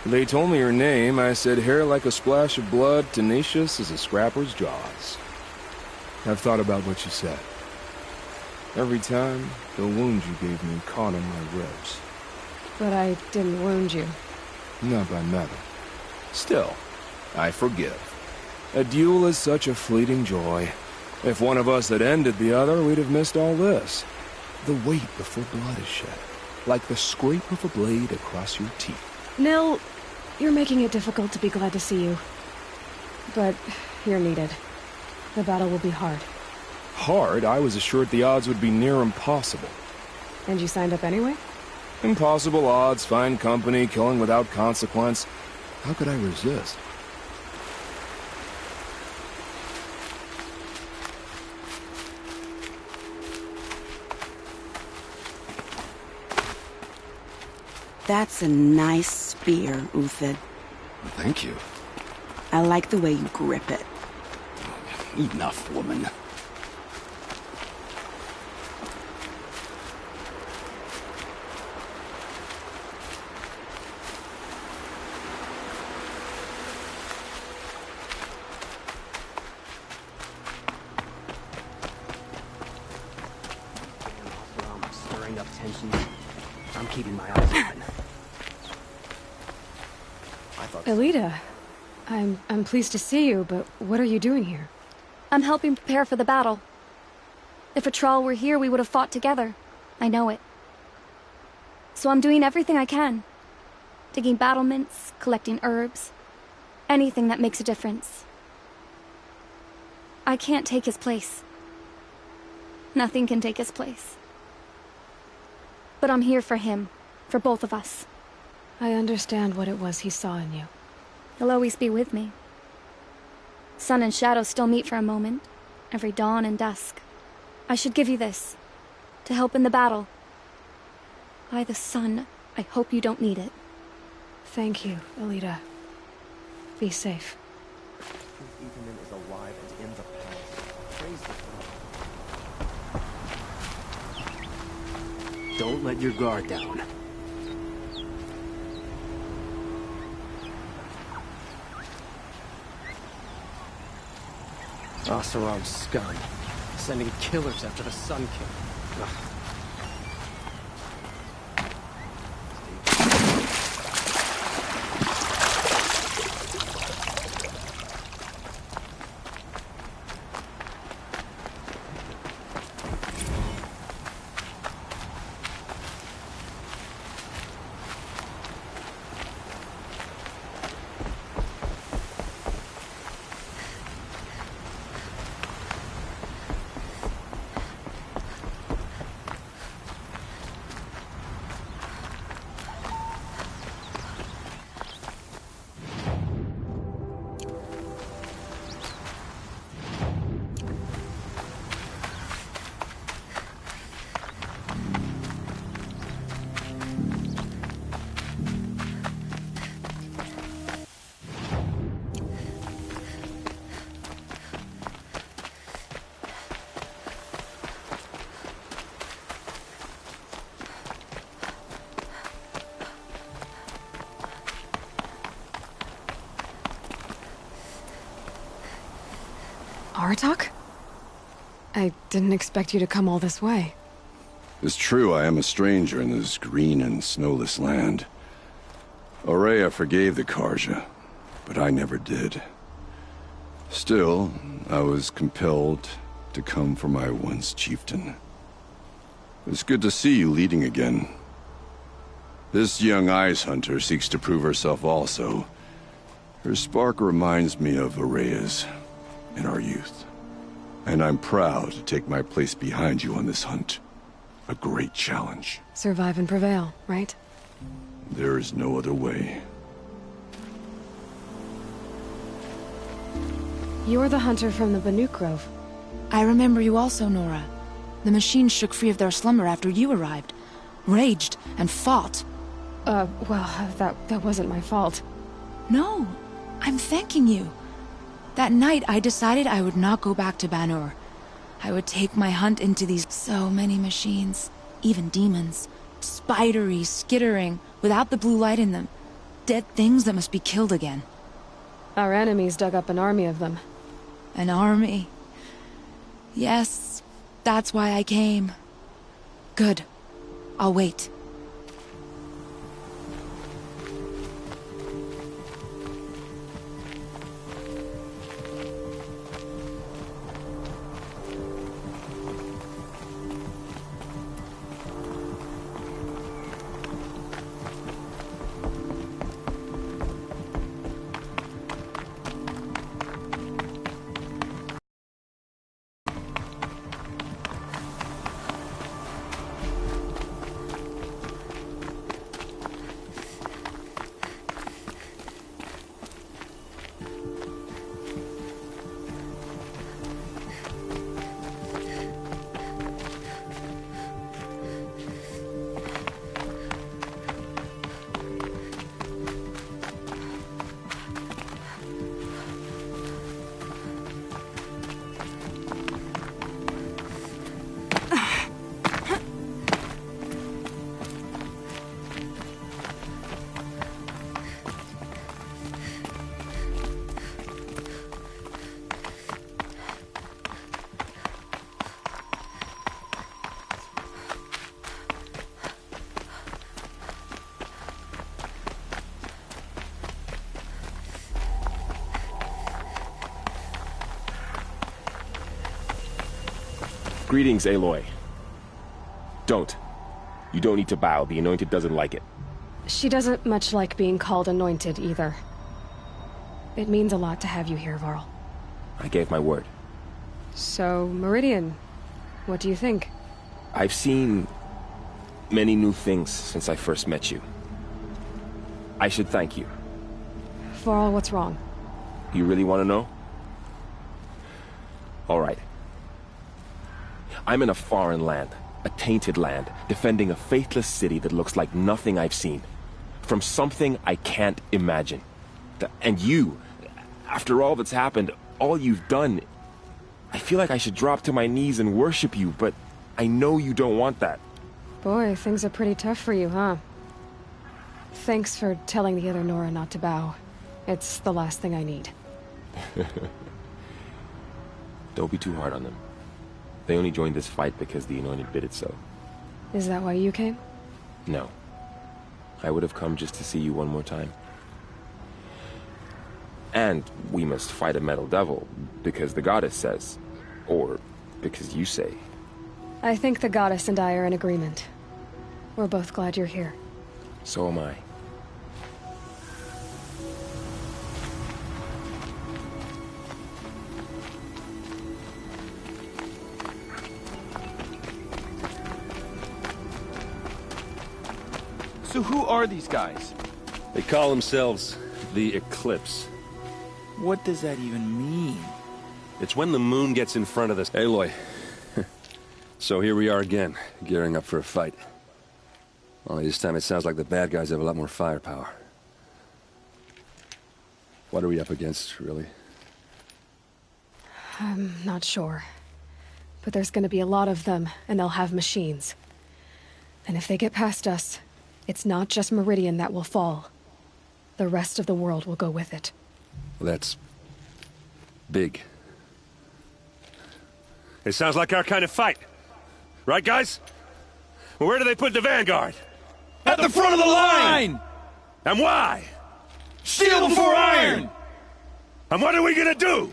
They told me your name. I said hair like a splash of blood, tenacious as a scrapper's jaws. I've thought about what you said. Every time, the wound you gave me caught on my ribs. But I didn't wound you. Not by metal. Still, I forgive. A duel is such a fleeting joy. If one of us had ended the other, we'd have missed all this. The weight before blood is shed. Like the scrape of a blade across your teeth. Nil, you're making it difficult to be glad to see you. But you're needed. The battle will be hard. Hard? I was assured the odds would be near impossible. And you signed up anyway? Impossible odds, fine company, killing without consequence. How could I resist? That's a nice spear, Uthid. Thank you. I like the way you grip it. Enough, woman. Stirring up tension. I'm keeping my eyes open. Elita, I'm pleased to see you, but what are you doing here? I'm helping prepare for the battle. If Atral were here, we would have fought together. I know it. So I'm doing everything I can. Digging battlements, collecting herbs. Anything that makes a difference. I can't take his place. Nothing can take his place. But I'm here for him. For both of us. I understand what it was he saw in you. He'll always be with me. Sun and shadow still meet for a moment. Every dawn and dusk. I should give you this. To help in the battle. By the sun, I hope you don't need it. Thank you, Elita. Be safe. Ethan is alive and in the palace. Praise the Don't let your guard down. Oseram's scum. Sending killers after the Sun King. Ugh. Aratak? I didn't expect you to come all this way. It's true I am a stranger in this green and snowless land. Ourea forgave the Carja, but I never did. Still, I was compelled to come for my once chieftain. It's good to see you leading again. This young ice hunter seeks to prove herself also. Her spark reminds me of Ourea's in our youth. And I'm proud to take my place behind you on this hunt. A great challenge. Survive and prevail, right? There is no other way. You're the hunter from the Banuk Grove. I remember you also, Nora. The machines shook free of their slumber after you arrived. Raged and fought. Well, that wasn't my fault. No, I'm thanking you. That night, I decided I would not go back to Banur. I would take my hunt into these so many machines, even demons. Spidery, skittering, without the blue light in them. Dead things that must be killed again. Our enemies dug up an army of them. An army? Yes, that's why I came. Good. I'll wait. Greetings, Aloy. Don't. You don't need to bow. The Anointed doesn't like it. She doesn't much like being called Anointed, either. It means a lot to have you here, Varl. I gave my word. So, Meridian, what do you think? I've seen many new things since I first met you. I should thank you. Varl, what's wrong? You really want to know? All right. I'm in a foreign land, a tainted land, defending a faithless city that looks like nothing I've seen. From something I can't imagine. And you, after all that's happened, all you've done, I feel like I should drop to my knees and worship you, but I know you don't want that. Boy, things are pretty tough for you, huh? Thanks for telling the other Nora not to bow. It's the last thing I need. Don't be too hard on them. They only joined this fight because the Anointed bid it so. Is that why you came? No. I would have come just to see you one more time. And we must fight a metal devil, because the goddess says. Or because you say. I think the goddess and I are in agreement. We're both glad you're here. So am I. So who are these guys? They call themselves the Eclipse. What does that even mean? It's when the moon gets in front of this. Aloy. So here we are again, gearing up for a fight. Only this time it sounds like the bad guys have a lot more firepower. What are we up against, really? I'm not sure. But there's gonna be a lot of them, and they'll have machines. And if they get past us, it's not just Meridian that will fall. The rest of the world will go with it. Well, that's big. It sounds like our kind of fight. Right, guys? Well, where do they put the Vanguard? At the front of the line! And why? Steel before iron! And what are we gonna do?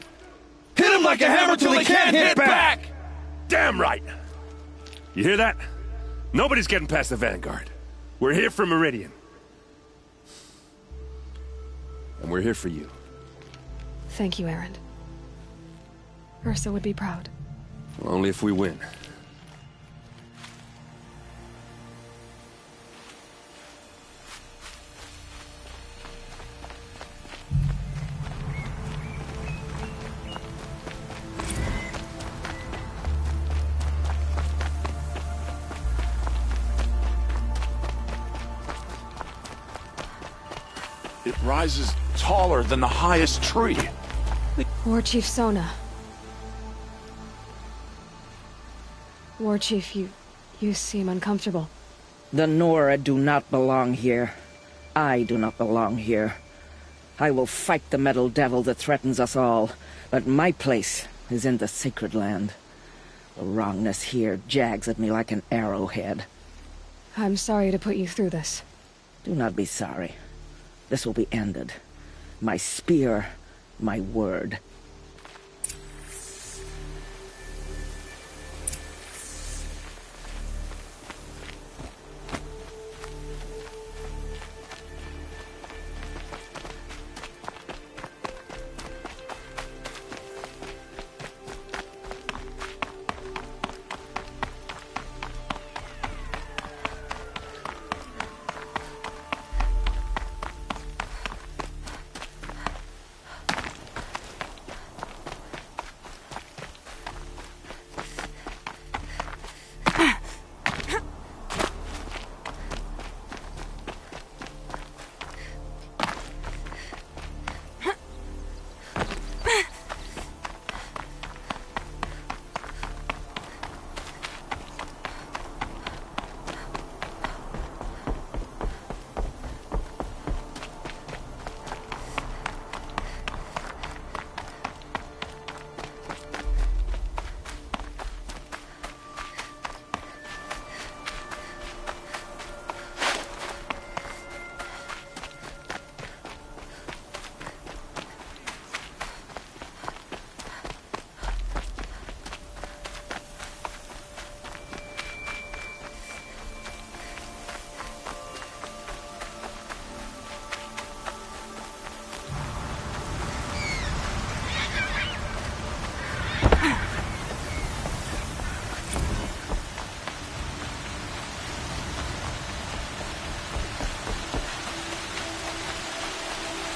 Hit them like a hammer till they can't hit back! Damn right! You hear that? Nobody's getting past the Vanguard. We're here for Meridian. And we're here for you. Thank you, Erend. Ursa would be proud. Well, only if we win. It rises taller than the highest tree. War Chief Sona. War Chief, you seem uncomfortable. The Nora do not belong here. I do not belong here. I will fight the metal devil that threatens us all, but my place is in the sacred land. The wrongness here jags at me like an arrowhead. I'm sorry to put you through this. Do not be sorry. This will be ended. My spear, my word.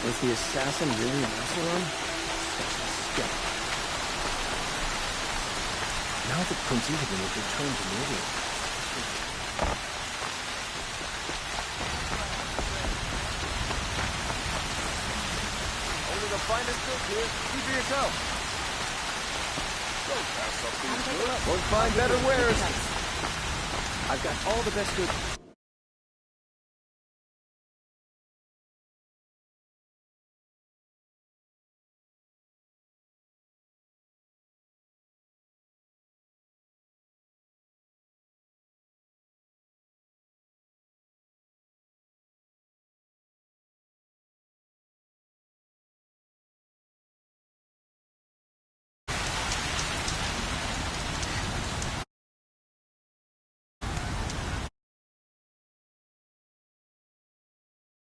Was the assassin really an Oseram? Such a skeptic. Now that Prince Evelyn has returned to Meridian. Only the finest goods here. See for yourself. Don't pass up these goods. Won't find better wares. I've got all the best goods.